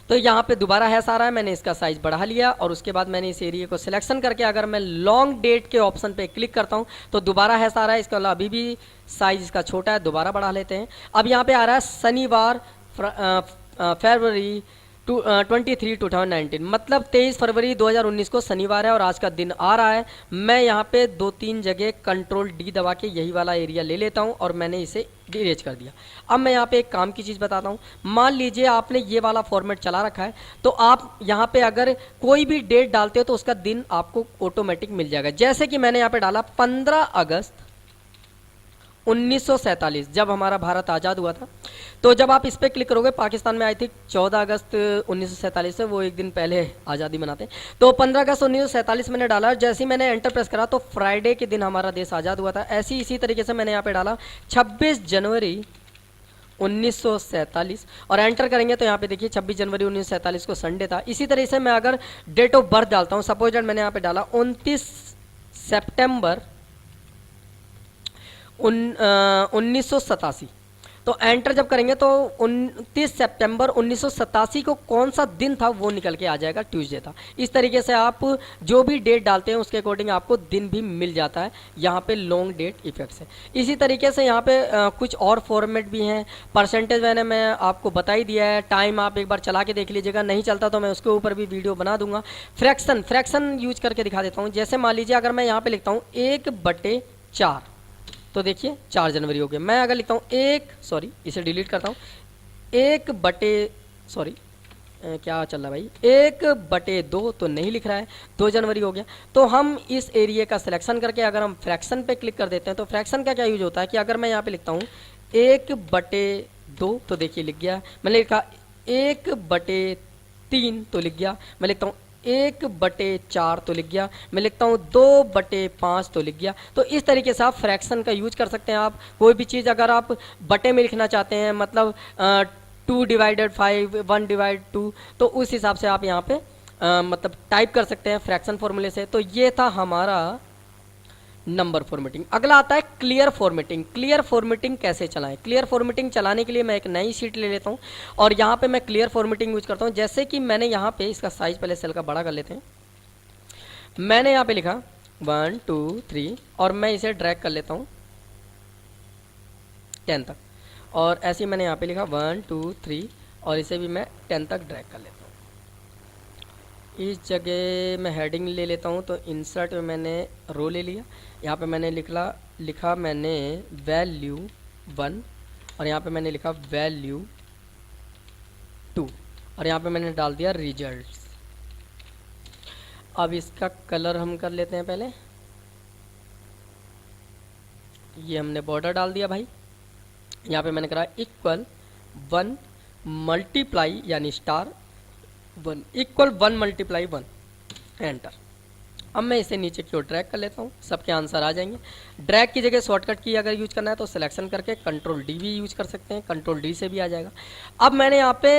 तो यहाँ पे दोबारा हैश आ रहा है। मैंने इसका साइज बढ़ा लिया और उसके बाद मैंने इस एरिया को सिलेक्शन करके अगर मैं लॉन्ग डेट के ऑप्शन पे क्लिक करता हूँ तो दोबारा हैश आ रहा है। इसका अभी भी साइज इसका छोटा है, दोबारा बढ़ा लेते हैं। अब यहाँ पे आ रहा है शनिवार फरवरी 23 2019, मतलब 23 फरवरी 2019 को शनिवार है और आज का दिन आ रहा है। मैं यहाँ पे 2-3 जगह कंट्रोल डी दबा के यही वाला एरिया ले लेता हूँ और मैंने इसे इरेज कर दिया। अब मैं यहाँ पे एक काम की चीज़ बताता हूँ। मान लीजिए आपने ये वाला फॉर्मेट चला रखा है, तो आप यहाँ पे अगर कोई भी डेट डालते हो तो उसका दिन आपको ऑटोमेटिक मिल जाएगा। जैसे कि मैंने यहाँ पे डाला 15 अगस्त 1947, जब हमारा भारत आज़ाद हुआ था। तो जब आप इस पर क्लिक करोगे, पाकिस्तान में आई थी 14 अगस्त 1947 से, वो एक दिन पहले आज़ादी मनाते हैं। तो 15 अगस्त 1947 मैंने डाला। जैसे ही मैंने एंटर प्रेस करा तो फ्राइडे के दिन हमारा देश आज़ाद हुआ था। ऐसे ही इसी तरीके से मैंने यहाँ पे डाला 26 जनवरी 1947 और एंटर करेंगे तो यहाँ पे देखिए 26 जनवरी 1947 को संडे था। इसी तरह से मैं अगर डेट ऑफ बर्थ डालता हूँ, सपोज दैट मैंने यहाँ पे डाला 29 सितंबर 1987, तो एंटर जब करेंगे तो 29 सितंबर 1987 को कौन सा दिन था वो निकल के आ जाएगा, ट्यूसडे था। इस तरीके से आप जो भी डेट डालते हैं उसके अकॉर्डिंग आपको दिन भी मिल जाता है यहाँ पे लॉन्ग डेट इफेक्ट से। इसी तरीके से यहाँ पे कुछ और फॉर्मेट भी हैं। परसेंटेज मैं आपको बता ही दिया है। टाइम आप एक बार चला के देख लीजिएगा, नहीं चलता तो मैं उसके ऊपर भी वीडियो बना दूंगा। फ्रैक्शन यूज करके दिखा देता हूँ। जैसे मान लीजिए अगर मैं यहाँ पे लिखता हूँ 1/4, तो देखिए 4 जनवरी हो गया। मैं अगर लिखता हूँ इसे डिलीट करता हूँ, क्या चल रहा है भाई, 1/2 तो नहीं लिख रहा है, 2 जनवरी हो गया। तो हम इस एरिया का सिलेक्शन करके अगर हम फ्रैक्शन पे क्लिक कर देते हैं तो फ्रैक्शन का क्या यूज होता है कि अगर मैं यहाँ पे लिखता हूँ 1/2, तो देखिए लिख गया। मैंने लिखा 1/3 तो लिख गया। मैं लिखता हूँ 1/4 तो लिख गया। मैं लिखता हूँ 2/5 तो लिख गया। तो इस तरीके से आप फ्रैक्शन का यूज कर सकते हैं। आप कोई भी चीज़ अगर आप बटे में लिखना चाहते हैं, मतलब 2/5, 1/2, तो उस हिसाब से आप यहाँ पे मतलब टाइप कर सकते हैं फ्रैक्शन फॉर्मूले से। तो ये था हमारा नंबर फॉर्मेटिंग। अगला आता है क्लियर फॉर्मेटिंग। क्लियर फॉर्मेटिंग कैसे चलाएं? क्लियर फॉर्मेटिंग चलाने के लिए मैं एक नई शीट ले लेता हूं और यहाँ पे मैं क्लियर फॉर्मेटिंग यूज करता हूं। जैसे कि मैंने यहाँ पे इसका साइज पहले सेल का बड़ा कर लेते हैं। मैंने यहाँ पे लिखा 1 2 3 और मैं इसे ड्रैग कर लेता हूँ 10 तक, और ऐसे ही मैंने यहाँ पे लिखा 1 2 3 और इसे भी मैं 10 तक ड्रैग कर लेता हूँ। इस जगह मैं हेडिंग ले लेता हूँ, तो इंसर्ट में मैंने रो ले लिया। यहाँ पे मैंने लिखा मैंने वैल्यू 1 और यहाँ पे मैंने लिखा वैल्यू 2 और यहाँ पे मैंने डाल दिया रिजल्ट्स। अब इसका कलर हम कर लेते हैं पहले। ये हमने बॉर्डर डाल दिया भाई। यहाँ पे मैंने करा इक्वल 1 मल्टीप्लाई यानी स्टार 1 इक्वल 1 मल्टीप्लाई 1 एंटर। अब मैं इसे नीचे की ओर ड्रैग कर लेता हूँ, सबके आंसर आ जाएंगे। ड्रैग की जगह शॉर्टकट की अगर यूज करना है तो सिलेक्शन करके कंट्रोल डी भी यूज कर सकते हैं, कंट्रोल डी से भी आ जाएगा। अब मैंने यहाँ पे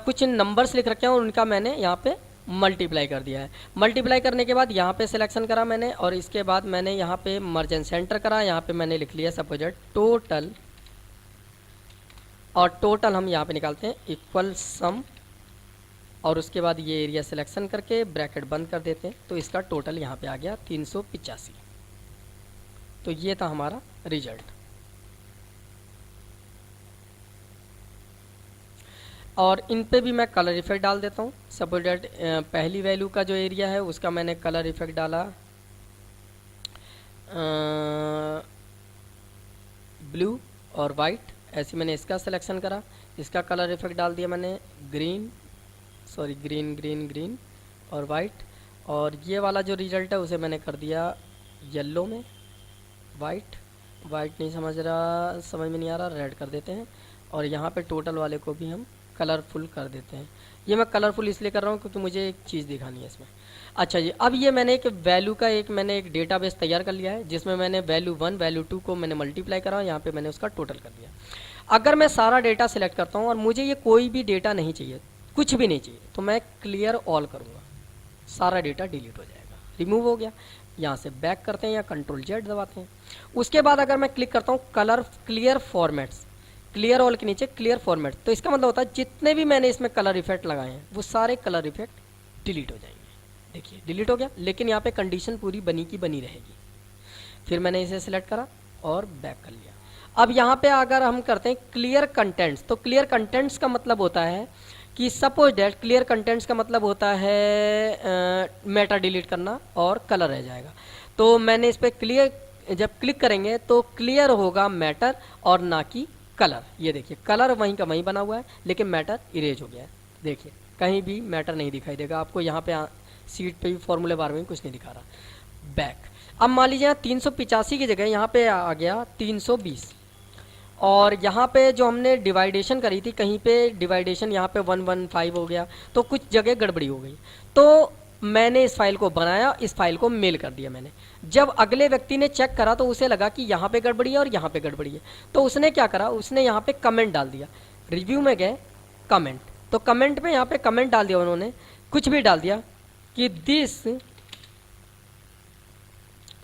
कुछ नंबर्स लिख रखे हैं और उनका मैंने यहाँ पे मल्टीप्लाई कर दिया है। मल्टीप्लाई करने के बाद यहाँ पे सिलेक्शन करा मैंने और इसके बाद मैंने यहाँ पे मर्ज एंड सेंटर करा। यहाँ पे मैंने लिख लिया सपोज टोटल, और टोटल हम यहाँ पे निकालते हैं इक्वल सम, और उसके बाद ये एरिया सिलेक्शन करके ब्रैकेट बंद कर देते हैं। तो इसका टोटल यहाँ पे आ गया 385। तो ये था हमारा रिजल्ट। और इन पे भी मैं कलर इफेक्ट डाल देता हूँ। सपोज डेट पहली वैल्यू का जो एरिया है उसका मैंने कलर इफेक्ट डाला ब्लू और वाइट। ऐसे मैंने इसका सिलेक्शन करा, इसका कलर इफेक्ट डाल दिया मैंने ग्रीन ग्रीन और वाइट। और ये वाला जो रिजल्ट है उसे मैंने कर दिया येलो में, वाइट नहीं समझ में नहीं आ रहा, रेड कर देते हैं। और यहाँ पे टोटल वाले को भी हम कलरफुल कर देते हैं। ये मैं कलरफुल इसलिए कर रहा हूँ क्योंकि मुझे एक चीज़ दिखानी है इसमें। अच्छा जी, अब ये मैंने एक वैल्यू का एक डेटाबेस तैयार कर लिया है जिसमें मैंने वैल्यू 1 वैल्यू 2 को मैंने मल्टीप्लाई करा, यहाँ पे मैंने उसका टोटल कर दिया। अगर मैं सारा डेटा सिलेक्ट करता हूँ और मुझे ये कोई भी डेटा नहीं चाहिए, कुछ भी नहीं चाहिए, तो मैं क्लियर ऑल करूँगा, सारा डेटा डिलीट हो जाएगा, रिमूव हो गया। यहाँ से बैक करते हैं या कंट्रोल जेड दबाते हैं। उसके बाद अगर मैं क्लिक करता हूँ colour clear formats, clear all के नीचे क्लियर फॉर्मेट, तो इसका मतलब होता है जितने भी मैंने इसमें कलर इफेक्ट लगाए हैं वो सारे कलर इफेक्ट डिलीट हो जाएंगे। देखिए डिलीट हो गया, लेकिन यहाँ पे कंडीशन पूरी बनी की बनी रहेगी। फिर मैंने इसे सिलेक्ट करा और बैक कर लिया। अब यहाँ पे अगर हम करते हैं क्लियर कंटेंट्स, तो क्लियर कंटेंट्स का मतलब होता है कि सपोज डेट क्लियर कंटेंट्स का मतलब होता है मेटा डिलीट करना और कलर रह जाएगा। तो मैंने इस पर क्लियर जब क्लिक करेंगे तो क्लियर होगा मैटर और ना कि कलर। ये देखिए कलर वहीं का वहीं बना हुआ है लेकिन मैटर इरेज हो गया है। देखिए कहीं भी मैटर नहीं दिखाई देगा आपको, यहाँ पे सीट पे भी फॉर्मूले बार में कुछ नहीं दिखा रहा। बैक। अब मान लीजिए 385 की जगह यहाँ पे आ गया 320, और यहाँ पे जो हमने डिवाइडेशन करी थी कहीं पे डिवाइडेशन यहाँ पे 115 हो गया, तो कुछ जगह गड़बड़ी हो गई। तो मैंने इस फाइल को बनाया, इस फाइल को मेल कर दिया मैंने। जब अगले व्यक्ति ने चेक करा तो उसे लगा कि यहाँ पे गड़बड़ी है और यहाँ पे गड़बड़ी है, तो उसने क्या करा, उसने यहाँ पे कमेंट डाल दिया। रिव्यू में गए कमेंट, तो कमेंट में यहाँ पे कमेंट डाल दिया, उन्होंने कुछ भी डाल दिया कि this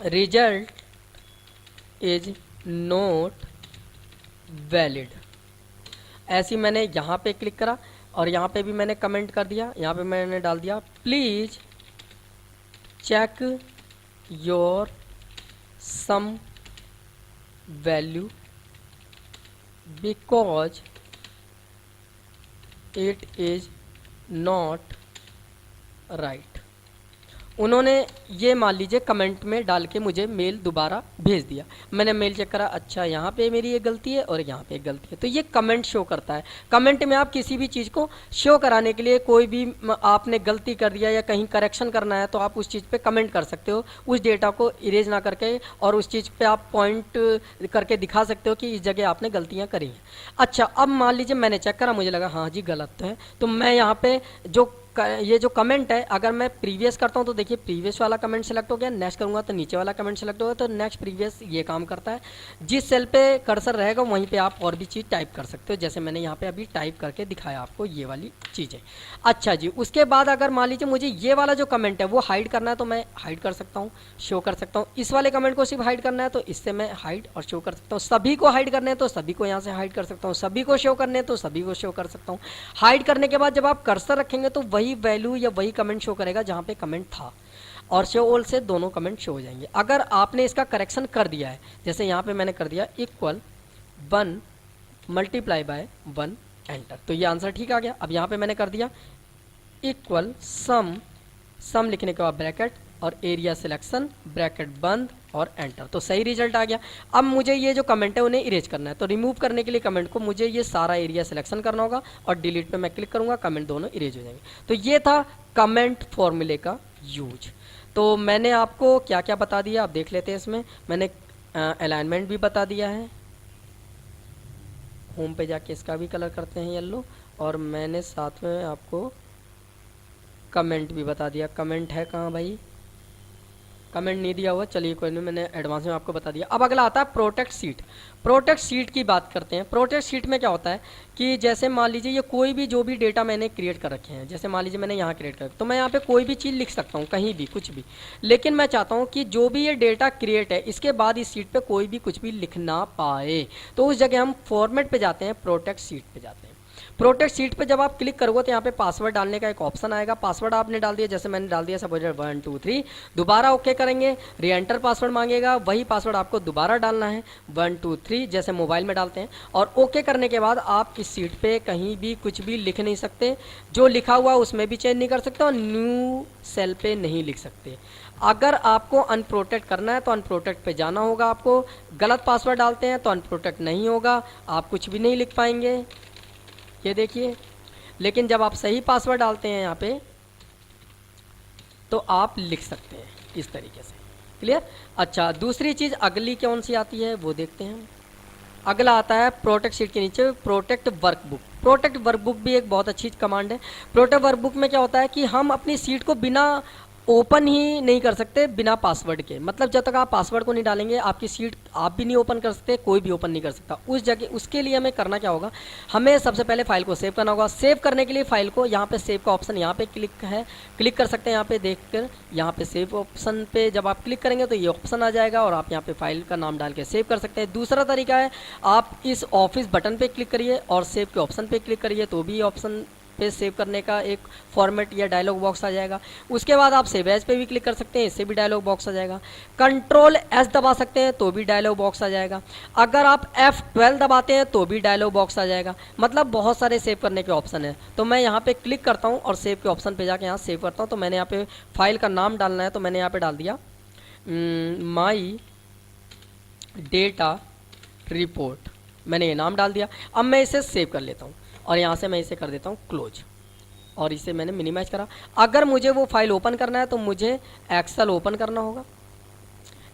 result is not valid. ऐसी मैंने यहाँ पे क्लिक करा और यहाँ पे भी मैंने कमेंट कर दिया। यहाँ पे मैंने डाल दिया please check your sum value because it is not right. उन्होंने ये मान लीजिए कमेंट में डाल के मुझे मेल दोबारा भेज दिया। मैंने मेल चेक करा, अच्छा यहाँ पे मेरी एक गलती है और यहाँ पे एक गलती है। तो ये कमेंट शो करता है। कमेंट में आप किसी भी चीज़ को शो कराने के लिए, कोई भी आपने गलती कर दिया या कहीं करेक्शन करना है तो आप उस चीज़ पे कमेंट कर सकते हो, उस डेटा को इरेज ना करके, और उस चीज़ पे आप पॉइंट करके दिखा सकते हो कि इस जगह आपने गलतियाँ करी हैं। अच्छा अब मान लीजिए मैंने चेक करा, मुझे लगा हाँ जी गलत है, तो मैं यहाँ पे जो ये जो कमेंट है, अगर मैं प्रीवियस करता हूँ तो देखिए प्रीवियस वाला कमेंट सेलेक्ट हो गया, नेक्स्ट करूँगा तो नीचे वाला कमेंट सेलेक्ट होगा, तो नेक्स्ट प्रीवियस ये काम करता है। जिस सेल पे कर्सर रहेगा वहीं पे आप और भी चीज़ टाइप कर सकते हो, जैसे मैंने यहाँ पे अभी टाइप करके दिखाया आपको ये वाली चीज़ें। अच्छा जी, उसके बाद अगर मान लीजिए मुझे ये वाला जो कमेंट है वो हाइड करना है तो मैं हाइड कर सकता हूँ, शो कर सकता हूँ। इस वाले कमेंट को सिर्फ हाइड करना है तो इससे मैं हाइड और शो कर सकता हूँ। सभी को हाइड करने हैं तो सभी को यहाँ से हाइड कर सकता हूँ, सभी को शो करने हैं तो सभी को शो कर सकता हूँ। हाइड करने के बाद जब आप कर्सर रखेंगे तो वही वैल्यू या वही कमेंट शो करेगा जहाँ पे कमेंट था, और शो ऑल से दोनों कमेंट शो हो जाएंगे। अगर आपने इसका करेक्शन कर दिया है, जैसे यहाँ पे मैंने कर दिया इक्वल 1 मल्टीप्लाई बाय 1 एंटर, तो ये आंसर ठीक आ गया। अब यहाँ पे मैंने कर दिया इक्वल सम लिखने के बाद ब्रैकेट और एरिया सिलेक्शन ब्रैकेट बंद और एंटर, तो सही रिजल्ट आ गया। अब मुझे ये जो कमेंट है उन्हें इरेज करना है, तो रिमूव करने के लिए कमेंट को मुझे ये सारा एरिया सिलेक्शन करना होगा और डिलीट पे मैं क्लिक करूंगा, कमेंट दोनों इरेज हो जाएंगे। तो ये था कमेंट फॉर्मूले का यूज। तो मैंने आपको क्या क्या बता दिया, आप देख लेते हैं। इसमें मैंने अलाइनमेंट भी बता दिया है, होम पे जाके इसका भी कलर करते हैं येलो, और मैंने साथ में आपको कमेंट भी बता दिया। कमेंट है कहाँ भाई, कमेंट नहीं दिया हुआ, चलिए कोई नहीं, मैंने एडवांस में आपको बता दिया। अब अगला आता है प्रोटेक्ट सीट। प्रोटेक्ट सीट की बात करते हैं। प्रोटेक्ट सीट में क्या होता है कि जैसे मान लीजिए ये कोई भी जो भी डेटा मैंने क्रिएट कर रखे हैं, जैसे मान लीजिए मैंने यहाँ क्रिएट कर, तो मैं यहाँ पे कोई भी चीज़ लिख सकता हूँ कहीं भी कुछ भी, लेकिन मैं चाहता हूँ कि जो भी ये डेटा क्रिएट है इसके बाद इस सीट पर कोई भी कुछ भी लिख ना पाए, तो उस जगह हम फॉर्मेट पर जाते हैं, प्रोटेक्ट सीट पर जाते हैं। प्रोटेक्ट सीट पे जब आप क्लिक करोगे तो यहाँ पे पासवर्ड डालने का एक ऑप्शन आएगा। पासवर्ड आपने डाल दिया, जैसे मैंने डाल दिया सपोज 1 2 3, दोबारा ओके करेंगे, री एंटर पासवर्ड मांगेगा, वही पासवर्ड आपको दोबारा डालना है 1 2 3 जैसे मोबाइल में डालते हैं, और ओके करने के बाद आप इस सीट पे कहीं भी कुछ भी लिख नहीं सकते, जो लिखा हुआ उसमें भी चेंज नहीं कर सकते और न्यू सेल पे नहीं लिख सकते। अगर आपको अनप्रोटेक्ट करना है तो अनप्रोटेक्ट पे जाना होगा आपको। गलत पासवर्ड डालते हैं तो अनप्रोटेक्ट नहीं होगा, आप कुछ भी नहीं लिख पाएंगे, ये देखिए। लेकिन जब आप सही पासवर्ड डालते हैं यहाँ पे तो आप लिख सकते हैं इस तरीके से। क्लियर? अच्छा, दूसरी चीज़ अगली कौन सी आती है वो देखते हैं। अगला आता है प्रोटेक्ट सीट के नीचे प्रोटेक्ट वर्कबुक। प्रोटेक्ट वर्कबुक भी एक बहुत अच्छी कमांड है। प्रोटेक्ट वर्कबुक में क्या होता है कि हम अपनी सीट को बिना ओपन ही नहीं कर सकते बिना पासवर्ड के, मतलब जब तक आप पासवर्ड को नहीं डालेंगे आपकी सीट आप भी नहीं ओपन कर सकते, कोई भी ओपन नहीं कर सकता। उस जगह उसके लिए हमें करना क्या होगा, हमें सबसे पहले फाइल को सेव करना होगा। सेव करने के लिए फाइल को यहाँ पे सेव का ऑप्शन यहाँ पे क्लिक कर सकते हैं। यहाँ पे देखकर यहाँ पे सेव ऑप्शन पे जब आप क्लिक करेंगे तो ये ऑप्शन आ जाएगा और आप यहाँ पे फाइल का नाम डाल के सेव कर सकते हैं। दूसरा तरीका है आप इस ऑफिस बटन पे क्लिक करिए और सेव के ऑप्शन पे क्लिक करिए, तो भी ऑप्शन पे सेव करने का एक फॉर्मेट या डायलॉग बॉक्स आ जाएगा। उसके बाद आप सेव एज पे भी क्लिक कर सकते हैं, इससे भी डायलॉग बॉक्स आ जाएगा। कंट्रोल एस दबा सकते हैं तो भी डायलॉग बॉक्स आ जाएगा। अगर आप F12 दबाते हैं तो भी डायलॉग बॉक्स आ जाएगा। मतलब बहुत सारे सेव करने के ऑप्शन है। तो मैं यहाँ पे क्लिक करता हूँ और सेव के ऑप्शन पे जाके यहाँ सेव करता हूँ। तो मैंने यहाँ पे फाइल का नाम डालना है, तो मैंने यहाँ पे डाल दिया माई डेटा रिपोर्ट, मैंने ये नाम डाल दिया। अब मैं इसे सेव कर लेता हूँ और यहाँ से मैं इसे कर देता हूँ क्लोज, और इसे मैंने मिनिमाइज करा। अगर मुझे वो फाइल ओपन करना है तो मुझे एक्सेल ओपन करना होगा।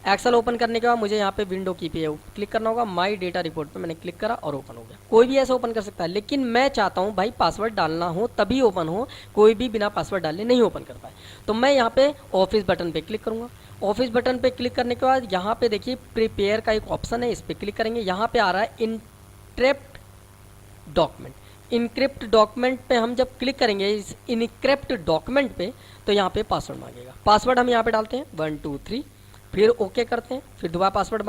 एक्सेल ओपन करने के बाद मुझे यहाँ पे विंडो की पे क्लिक करना होगा। माई डेटा रिपोर्ट पे मैंने क्लिक करा और ओपन हो गया। कोई भी ऐसे ओपन कर सकता है, लेकिन मैं चाहता हूँ भाई पासवर्ड डालना हो तभी ओपन हो, कोई भी बिना पासवर्ड डाले नहीं ओपन कर पाए। तो मैं यहाँ पे ऑफिस बटन पे क्लिक करूँगा। ऑफिस बटन पे क्लिक करने के बाद यहाँ पे देखिए प्रिपेयर का एक ऑप्शन है, इस पर क्लिक करेंगे। यहाँ पे आ रहा है इनक्रिप्ट डॉक्यूमेंट। इनक्रिप्ट डॉक्यूमेंट पे हम जब क्लिक करेंगे इस इनक्रिप्ट डॉक्यूमेंट पे, तो यहाँ पे पासवर्ड मांगेगा। पासवर्ड हम यहाँ पे डालते हैं 1 2 3, फिर ओके करते हैं, फिर दोबारा पासवर्ड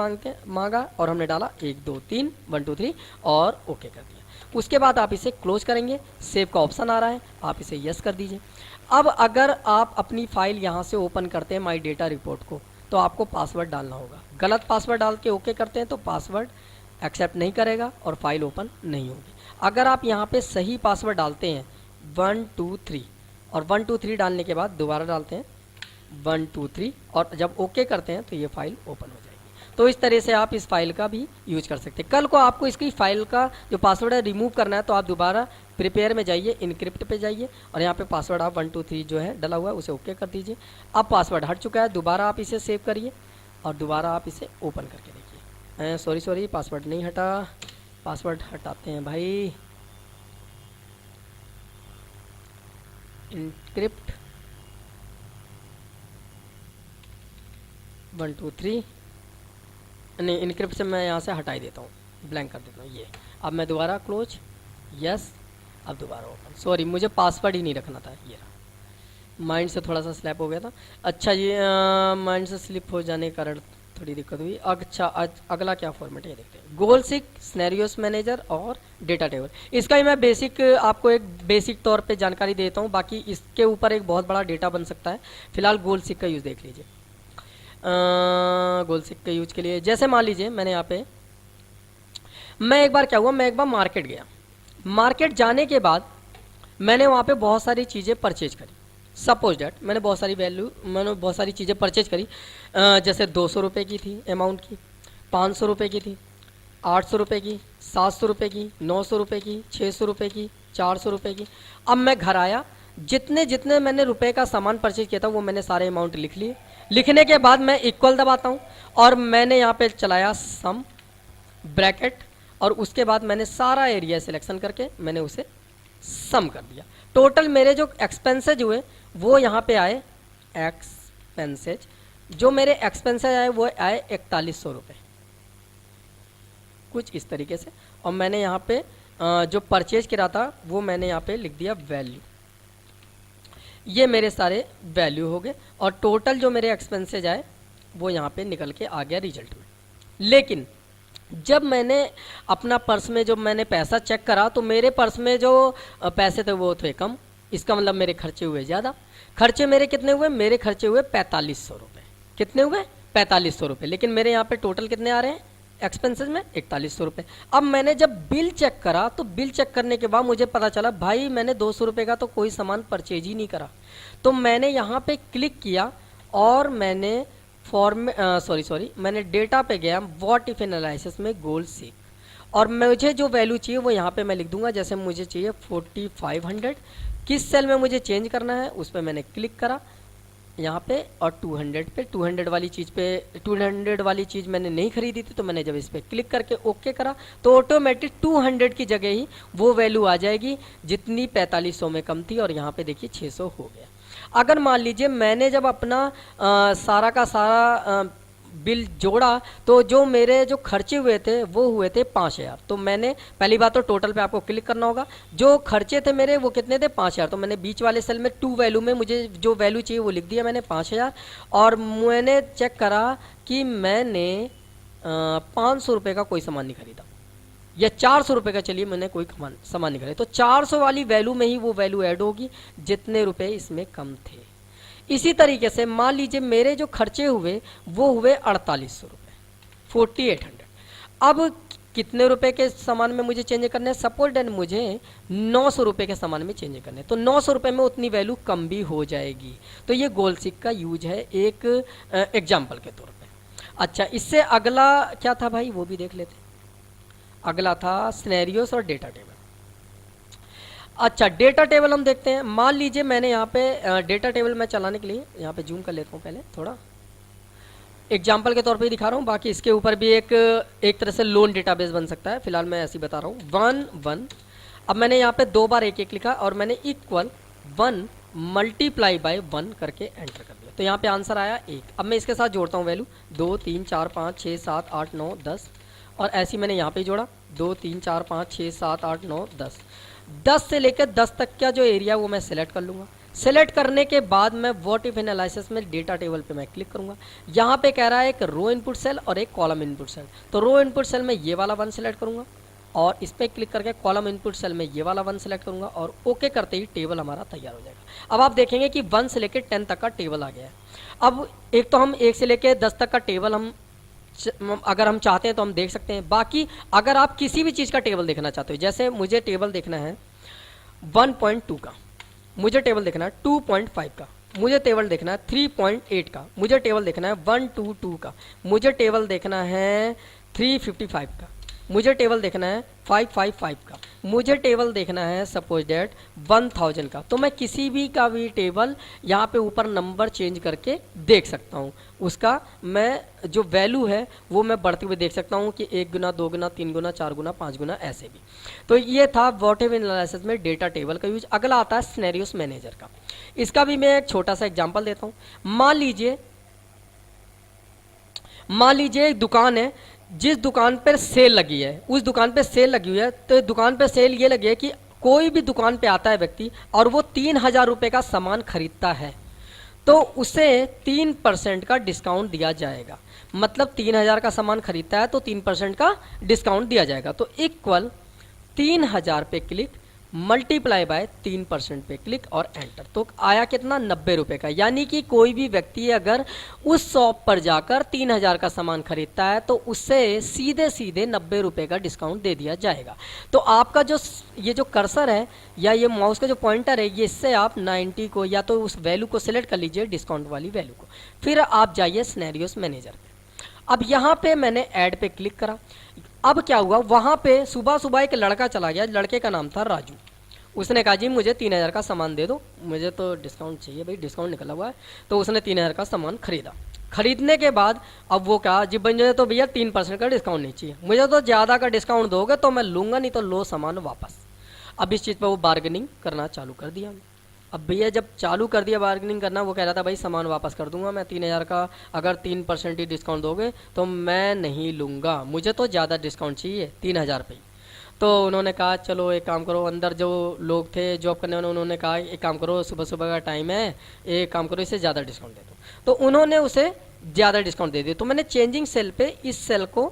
मांगा और हमने डाला 1 2 3 1 2 3 और ओके कर दिया। उसके बाद आप इसे क्लोज करेंगे, सेव का ऑप्शन आ रहा है, आप इसे यस कर दीजिए। अब अगर आप अपनी फाइल यहाँ से ओपन करते हैं माई डेटा रिपोर्ट को, तो आपको पासवर्ड डालना होगा। गलत पासवर्ड डाल के ओके करते हैं तो पासवर्ड एक्सेप्ट नहीं करेगा और फाइल ओपन नहीं होगी। अगर आप यहाँ पे सही पासवर्ड डालते हैं 1 2 3 और 1 2 3 डालने के बाद दोबारा डालते हैं 1 2 3 और जब ओके करते हैं तो ये फाइल ओपन हो जाएगी। तो इस तरह से आप इस फाइल का भी यूज कर सकते हैं। कल को आपको इसकी फाइल का जो पासवर्ड है रिमूव करना है तो आप दोबारा प्रिपेयर में जाइए, इनक्रिप्ट पे जाइए और यहाँ पे पासवर्ड आप 1 2 3 जो है डला हुआ है उसे ओके कर दीजिए। अब पासवर्ड हट चुका है, दोबारा आप इसे सेव करिए और दोबारा आप इसे ओपन करके देखिए। सॉरी पासवर्ड नहीं हटा, पासवर्ड हटाते हैं भाई। इनक्रिप्ट 1 2 3, नहीं इनक्रिप्ट से मैं यहाँ से हटाई देता हूँ, ब्लैंक कर देता हूँ ये। अब मैं दोबारा क्लोज, यस, अब दोबारा ओपन। सॉरी मुझे पासवर्ड ही नहीं रखना था, ये माइंड से थोड़ा सा स्लैप हो गया था। अच्छा ये माइंड से स्लिप हो जाने के कारण थोड़ी दिक्कत हुई। अच्छा अगला क्या फॉर्मेट है ये देखते हैं। गोल सीक, सिनेरियोस मैनेजर और डेटा टेबल। इसका ही मैं बेसिक आपको एक बेसिक तौर पे जानकारी देता हूँ, बाकी इसके ऊपर एक बहुत बड़ा डेटा बन सकता है। फिलहाल गोल सीक का यूज़ देख लीजिए। गोल सीक के यूज के लिए जैसे मान लीजिए मैंने यहाँ पे, मैं एक बार क्या हुआ, मैं एक बार मार्केट गया। मार्केट जाने के बाद मैंने वहाँ पे बहुत सारी चीज़ें परचेज करी। सपोज डैट मैंने बहुत सारी चीज़ें परचेज करी, जैसे 200 रुपये की थी अमाउंट की, 500 रुपये की थी, 800 रुपये की, 700 रुपये की, 900 रुपये की, 600 रुपये की, 400 रुपये की। अब मैं घर आया, जितने जितने मैंने रुपए का सामान परचेज किया था वो मैंने सारे अमाउंट लिख लिए। लिखने के बाद मैं इक्वल दबाता हूँ और मैंने यहाँ पे चलाया सम ब्रैकेट, और उसके बाद मैंने सारा एरिया सिलेक्शन करके मैंने उसे सम कर दिया। टोटल मेरे जो एक्सपेंसेज हुए वो यहाँ पे आए, एक्सपेंसेज जो मेरे एक्सपेंसेज आए वो आए 4100 रुपये, कुछ इस तरीके से। और मैंने यहाँ पे जो परचेज करा था वो मैंने यहाँ पे लिख दिया वैल्यू। ये मेरे सारे वैल्यू हो गए और टोटल जो मेरे एक्सपेंसेज आए वो यहाँ पे निकल के आ गया रिजल्ट में। लेकिन जब मैंने अपना पर्स में जब मैंने पैसा चेक करा तो मेरे पर्स में जो पैसे थे वो थे कम। इसका मतलब मेरे खर्चे हुए ज़्यादा। खर्चे मेरे कितने हुए? मेरे खर्चे हुए 4500 रुपये। कितने हुए? 4500 रुपये। लेकिन मेरे यहाँ पे टोटल कितने आ रहे हैं एक्सपेंसेस में? 4100 रुपये। अब मैंने जब बिल चेक करा तो बिल चेक करने के बाद मुझे पता चला भाई मैंने 200 रुपये का तो कोई सामान परचेज ही नहीं करा। तो मैंने यहाँ पे क्लिक किया और मैंने मैंने डेटा पे गया, व्हाट इफ एनालिसिस में गोल सीक, और मुझे जो वैल्यू चाहिए वो यहाँ पे मैं लिख दूंगा। जैसे मुझे चाहिए 4500, किस सेल में मुझे चेंज करना है उस पर मैंने क्लिक करा यहाँ पे, और 200 पे 200 वाली चीज़ पे 200 वाली चीज़ मैंने नहीं खरीदी थी तो मैंने जब इस पर क्लिक करके ओके करा तो ऑटोमेटिक 200 की जगह ही वो वैल्यू आ जाएगी जितनी 4500 में कम थी, और यहाँ पे देखिए 600 हो गया। अगर मान लीजिए मैंने जब अपना सारा का सारा बिल जोड़ा तो जो मेरे जो खर्चे हुए थे वो हुए थे 5000। तो मैंने पहली बात तो टोटल पे आपको क्लिक करना होगा। जो खर्चे थे मेरे वो कितने थे? 5000। तो मैंने बीच वाले सेल में टू वैल्यू में मुझे जो वैल्यू चाहिए वो लिख दिया मैंने 5000, और मैंने चेक करा कि मैंने 500 रुपये का कोई सामान नहीं खरीदा, या 400 रुपये का चलिए मैंने कोई सामान नहीं खरीदा, तो 400 वाली वैल्यू में ही वो वैल्यू ऐड होगी जितने रुपए इसमें कम थे। इसी तरीके से मान लीजिए मेरे जो खर्चे हुए वो हुए 4800 रुपये, 4800। अब कितने रुपए के सामान में मुझे चेंज करने हैं? सपोज दैट मुझे 900 रुपये के सामान में चेंज करने हैं, तो 900 रुपये में उतनी वैल्यू कम भी हो जाएगी। तो ये गोल सीक का यूज है एक एग्जाम्पल के तौर पे। अच्छा, इससे अगला क्या था भाई वो भी देख लेते हैं। अगला था सिनेरियोस और डेटा टेबल। अच्छा, डेटा टेबल हम देखते हैं। मान लीजिए मैंने यहाँ पे डेटा टेबल मैं चलाने के लिए यहाँ पे जूम कर लेता हूँ, पहले थोड़ा एग्जाम्पल के तौर पे दिखा रहा हूँ, बाकी इसके ऊपर भी एक तरह से लोन डेटाबेस बन सकता है। फिलहाल मैं ऐसे ही बता रहा हूँ। 1 1। अब मैंने यहाँ पे 2 बार 1 1 लिखा और मैंने इक्वल 1 मल्टीप्लाई बाय 1 करके एंटर कर दिया, तो यहाँ पे आंसर आया 1। अब मैं इसके साथ जोड़ता हूँ वैल्यू 2 3 4 5 6 7 8 9 10, और ऐसे ही मैंने यहाँ पे जोड़ा 2 3 4 5 6 7 8 9 10। 10 से लेकर 10 तक का जो एरिया वो मैं सिलेक्ट कर लूँगा। सेलेक्ट करने के बाद मैं व्हाट इफ एनालिसिस में डेटा टेबल पे मैं क्लिक करूँगा। यहाँ पे कह रहा है एक रो इनपुट सेल और एक कॉलम इनपुट सेल, तो रो इनपुट सेल में ये वाला 1 सेलेक्ट करूँगा और इस पर क्लिक करके कॉलम इनपुट सेल में ये वाला 1 सेलेक्ट करूँगा, और ओके करते ही टेबल हमारा तैयार हो जाएगा। अब आप देखेंगे कि 1 से लेकर 10 तक का टेबल आ गया है। अब एक तो हम 1 से लेकर 10 तक का टेबल हम अगर हम चाहते हैं तो हम देख सकते हैं। बाकी अगर आप किसी भी चीज़ का टेबल देखना चाहते हो, जैसे मुझे टेबल देखना है 1.2 का, मुझे टेबल देखना है 2.5 का, मुझे टेबल देखना है 3.8 का, मुझे टेबल देखना है 122 का, मुझे टेबल देखना है 355 का, मुझे टेबल देखना है 555 का, मुझे टेबल देखना है सपोज डेट 1000 का, तो मैं किसी भी का भी टेबल यहाँ पे ऊपर नंबर चेंज करके देख सकता हूँ। उसका मैं जो वैल्यू है वो मैं बढ़ते हुए देख सकता हूँ कि 1 गुना, 2 गुना, 3 गुना, 4 गुना, 5 गुना, ऐसे भी। तो ये था वॉट-एवर एनालिसिस में डेटा टेबल का यूज। अगला आता है सिनेरियोस मैनेजर का। इसका भी मैं एक छोटा सा एग्जाम्पल देता हूँ। मान लीजिए एक दुकान है, जिस दुकान पर सेल लगी है, उस दुकान पे सेल लगी हुई है, तो दुकान पे सेल ये लगी है कि कोई भी दुकान पे आता है व्यक्ति और वो 3000 रुपये का सामान खरीदता है तो उसे 3% का डिस्काउंट दिया जाएगा। मतलब 3000 का सामान खरीदता है तो 3% का डिस्काउंट दिया जाएगा। तो इक्वल 3000 पे क्लिक मल्टीप्लाई बाय 3% पे क्लिक और एंटर, तो आया कितना 90 रुपये का। यानी कि कोई भी व्यक्ति अगर उस शॉप पर जाकर 3000 का सामान खरीदता है तो उससे सीधे सीधे 90 रुपये का डिस्काउंट दे दिया जाएगा। तो आपका जो ये जो कर्सर है या ये माउस का जो पॉइंटर है, ये इससे आप 90 को या तो उस वैल्यू को सिलेक्ट कर लीजिए, डिस्काउंट वाली वैल्यू को, फिर आप जाइए सिनेरियोस मैनेजर पे। अब यहाँ पे मैंने ऐड पे क्लिक करा। अब क्या हुआ, वहाँ पे सुबह सुबह एक लड़का चला गया, लड़के का नाम था राजू। उसने कहा जी मुझे 3000 का सामान दे दो, मुझे तो डिस्काउंट चाहिए भाई, डिस्काउंट निकला हुआ है। तो उसने 3000 का सामान खरीदा। खरीदने के बाद अब वो कहा जी मुझे तो भैया 3% का डिस्काउंट नहीं चाहिए, मुझे तो ज़्यादा का डिस्काउंट दोगे तो मैं लूँगा, नहीं तो लो सामान वापस। अब इस चीज़ पर वो बार्गेनिंग करना चालू कर दिया। अब भैया जब चालू कर दिया बार्गेनिंग करना, वो कह रहा था भाई सामान वापस कर दूंगा मैं, 3000 का अगर 3% ही डिस्काउंट दोगे तो मैं नहीं लूँगा, मुझे तो ज़्यादा डिस्काउंट चाहिए 3000 पे। तो उन्होंने कहा चलो एक काम करो, अंदर जो लोग थे जॉब करने वाले, उन्होंने कहा एक काम करो, सुबह सुबह का टाइम है, एक काम करो इसे ज़्यादा डिस्काउंट दे दो। तो उन्होंने उसे ज़्यादा डिस्काउंट दे दिया। तो मैंने चेंजिंग सेल पे इस सेल को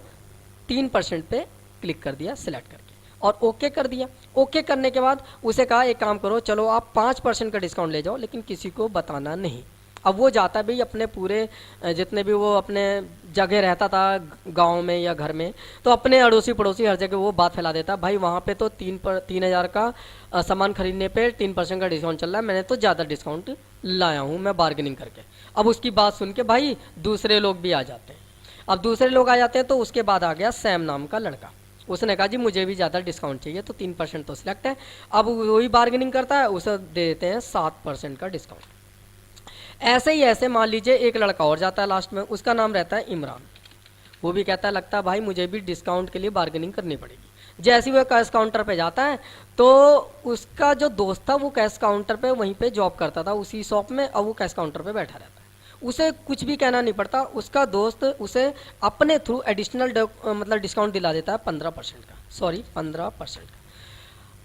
3% पे क्लिक कर दिया सिलेक्ट करके और ओके कर दिया। ओके करने के बाद उसे कहा एक काम करो, चलो आप 5% का डिस्काउंट ले जाओ, लेकिन किसी को बताना नहीं। अब वो जाता भाई अपने पूरे जितने भी वो अपने जगह रहता था गांव में या घर में, तो अपने अड़ोसी पड़ोसी हर जगह वो बात फैला देता भाई वहाँ पे तो 3000 का सामान खरीदने पे 3% का डिस्काउंट चल रहा है, मैंने तो ज़्यादा डिस्काउंट लाया हूँ मैं बार्गेनिंग करके। अब उसकी बात सुन के भाई दूसरे लोग भी आ जाते हैं। अब दूसरे लोग आ जाते हैं तो उसके बाद आ गया सैम नाम का लड़का। उसने कहा जी मुझे भी ज़्यादा डिस्काउंट चाहिए, तो 3% तो सिलेक्ट है। अब वही बार्गेनिंग करता है, उसे दे देते हैं 7% का डिस्काउंट। ऐसे ही ऐसे मान लीजिए एक लड़का और जाता है लास्ट में, उसका नाम रहता है इमरान। वो भी कहता है लगता है भाई मुझे भी डिस्काउंट के लिए बार्गेनिंग करनी पड़ेगी। जैसे ही वो कैश काउंटर पे जाता है तो उसका जो दोस्त था वो कैश काउंटर पे वहीं पे जॉब करता था उसी शॉप में, अब वो कैश काउंटर पे बैठा रहता है। उसे कुछ भी कहना नहीं पड़ता, उसका दोस्त उसे अपने थ्रू एडिशनल मतलब डिस्काउंट दिला देता है 15% का, सॉरी 15% का।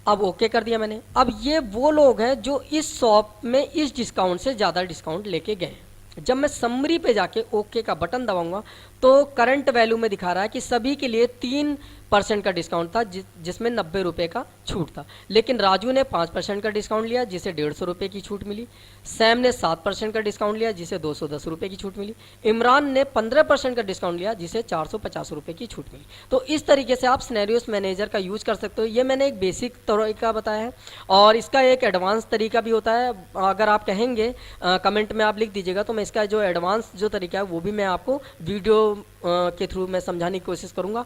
अब ओके कर दिया मैंने। अब ये वो लोग हैं जो इस शॉप में इस डिस्काउंट से ज़्यादा डिस्काउंट लेके गए। जब मैं समरी पे जाके ओके का बटन दबाऊंगा तो करंट वैल्यू में दिखा रहा है कि सभी के लिए 3% का डिस्काउंट था, जिसमें 90 रुपये का छूट था। लेकिन राजू ने 5% का डिस्काउंट लिया जिसे 150 रुपये की छूट मिली। सैम ने 7% का डिस्काउंट लिया जिसे 210 रुपये की छूट मिली। इमरान ने 15% का डिस्काउंट लिया जिसे 450 रुपये की छूट मिली। तो इस तरीके से आप सिनेरियोस मैनेजर का यूज़ कर सकते हो। ये मैंने एक बेसिक तरीका बताया है और इसका एक एडवांस तरीका भी होता है। अगर आप कहेंगे कमेंट में आप लिख दीजिएगा तो मैं इसका जो एडवांस जो तरीका है वो भी मैं आपको वीडियो के थ्रू मैं समझाने की कोशिश करूंगा।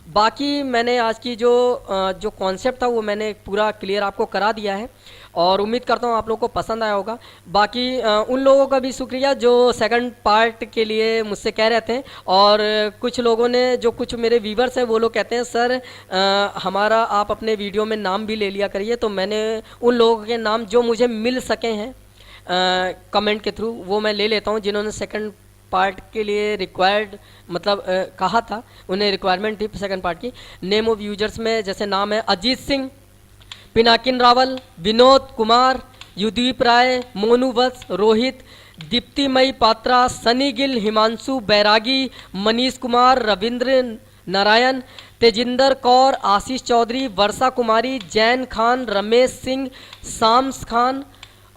बाकी मैंने आज की जो कॉन्सेप्ट था वो मैंने पूरा क्लियर आपको करा दिया है और उम्मीद करता हूँ आप लोगों को पसंद आया होगा। बाकी उन लोगों का भी शुक्रिया जो सेकंड पार्ट के लिए मुझसे कह रहे थे, और कुछ लोगों ने जो कुछ मेरे व्यूवर्स हैं वो लोग कहते हैं सर हमारा आप अपने वीडियो में नाम भी ले लिया करिए। तो मैंने उन लोगों के नाम जो मुझे मिल सके हैं कमेंट के थ्रू वो मैं ले लेता हूँ, जिन्होंने सेकंड पार्ट के लिए रिक्वायर्ड मतलब कहा था, उन्हें रिक्वायरमेंट थी सेकंड पार्ट की। नेम ऑफ यूजर्स में जैसे नाम है अजीत सिंह, पिनाकिन रावल, विनोद कुमार, युदीप राय, मोनू वत्स, रोहित, दीप्तिमयी पात्रा, सनी गिल, हिमांशु बैरागी, मनीष कुमार, रविंद्र नारायण, तेजिंदर कौर, आशीष चौधरी, वर्षा कुमारी, जैन खान, रमेश सिंह, शाम्स खान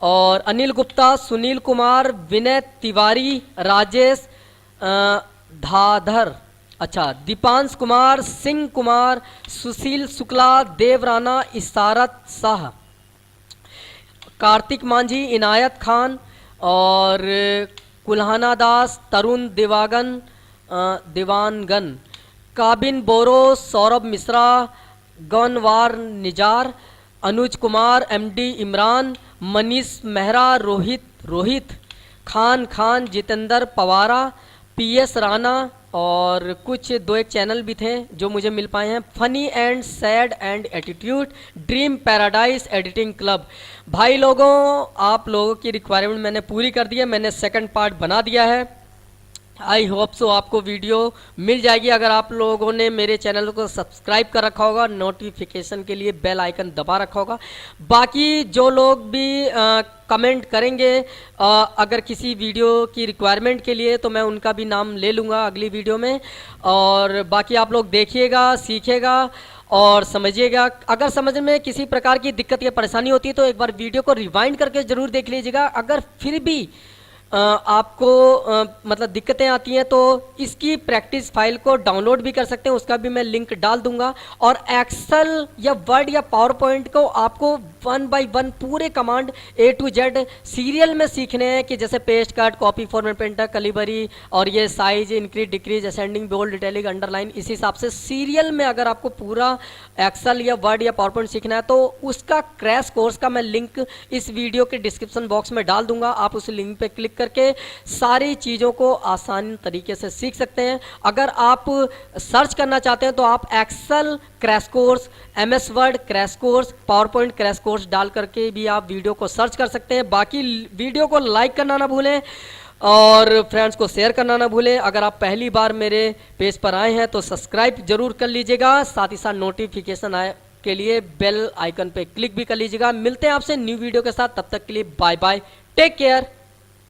और अनिल गुप्ता, सुनील कुमार, विनय तिवारी, राजेश धाधर, अच्छा दीपांश कुमार, सिंह कुमार, सुशील शुक्ला, देव राणा, इशारत शाह, कार्तिक मांझी, इनायत खान और कुल्हाना दास, तरुण दिवानगन, काबिन बोरो, सौरभ मिश्रा, गनवार निजार, अनुज कुमार, एमडी इमरान, मनीष मेहरा, रोहित खान, जितेंद्र पवारा, पीएस राणा और कुछ दो एक चैनल भी थे जो मुझे मिल पाए हैं। Funny and sad and attitude, dream paradise editing club. भाई लोगों, आप लोगों की रिक्वायरमेंट मैंने पूरी कर दी है, मैंने सेकंड पार्ट बना दिया है। आई होप सो आपको वीडियो मिल जाएगी अगर आप लोगों ने मेरे चैनल को सब्सक्राइब कर रखा होगा, नोटिफिकेशन के लिए बेल आइकन दबा रखा होगा। बाकी जो लोग भी कमेंट करेंगे अगर किसी वीडियो की रिक्वायरमेंट के लिए, तो मैं उनका भी नाम ले लूँगा अगली वीडियो में। और बाकी आप लोग देखिएगा, सीखिएगा और समझिएगा। अगर समझ में किसी प्रकार की दिक्कत या परेशानी होती है तो एक बार वीडियो को रिवाइंड करके ज़रूर देख लीजिएगा। अगर फिर भी आपको मतलब दिक्कतें आती हैं तो इसकी प्रैक्टिस फाइल को डाउनलोड भी कर सकते हैं, उसका भी मैं लिंक डाल दूंगा। और एक्सेल या वर्ड या पावर पॉइंट को आपको 1 बाय 1 पूरे command A to Z serial में सीखने हैं कि जैसे paste, cut, copy, format, printer, Calibri और ये size, increase, decrease, ascending, bold, italic, underline, इस हिसाब से सीरियल में अगर आपको पूरा एक्सेल या वर्ड या पावर पॉइंट सीखना है तो उसका क्रैश कोर्स का मैं लिंक इस वीडियो के डिस्क्रिप्शन बॉक्स में डाल दूंगा। आप उस लिंक पे क्लिक करके सारी चीज़ों को आसान तरीके से सीख सकते हैं। अगर आप सर्च करना चाहते हैं तो आप Excel crash course, MS Word crash course, PowerPoint crash course डाल करके भी आप वीडियो को सर्च कर सकते हैं। बाकी वीडियो को लाइक करना ना भूलें और फ्रेंड्स को शेयर करना ना भूलें। अगर आप पहली बार मेरे पेज पर आए हैं तो सब्सक्राइब जरूर कर लीजिएगा, साथ ही साथ नोटिफिकेशन आए के लिए बेल आइकन पे क्लिक भी कर लीजिएगा। मिलते हैं आपसे न्यू वीडियो के साथ, तब तक के लिए बाय बाय, टेक केयर।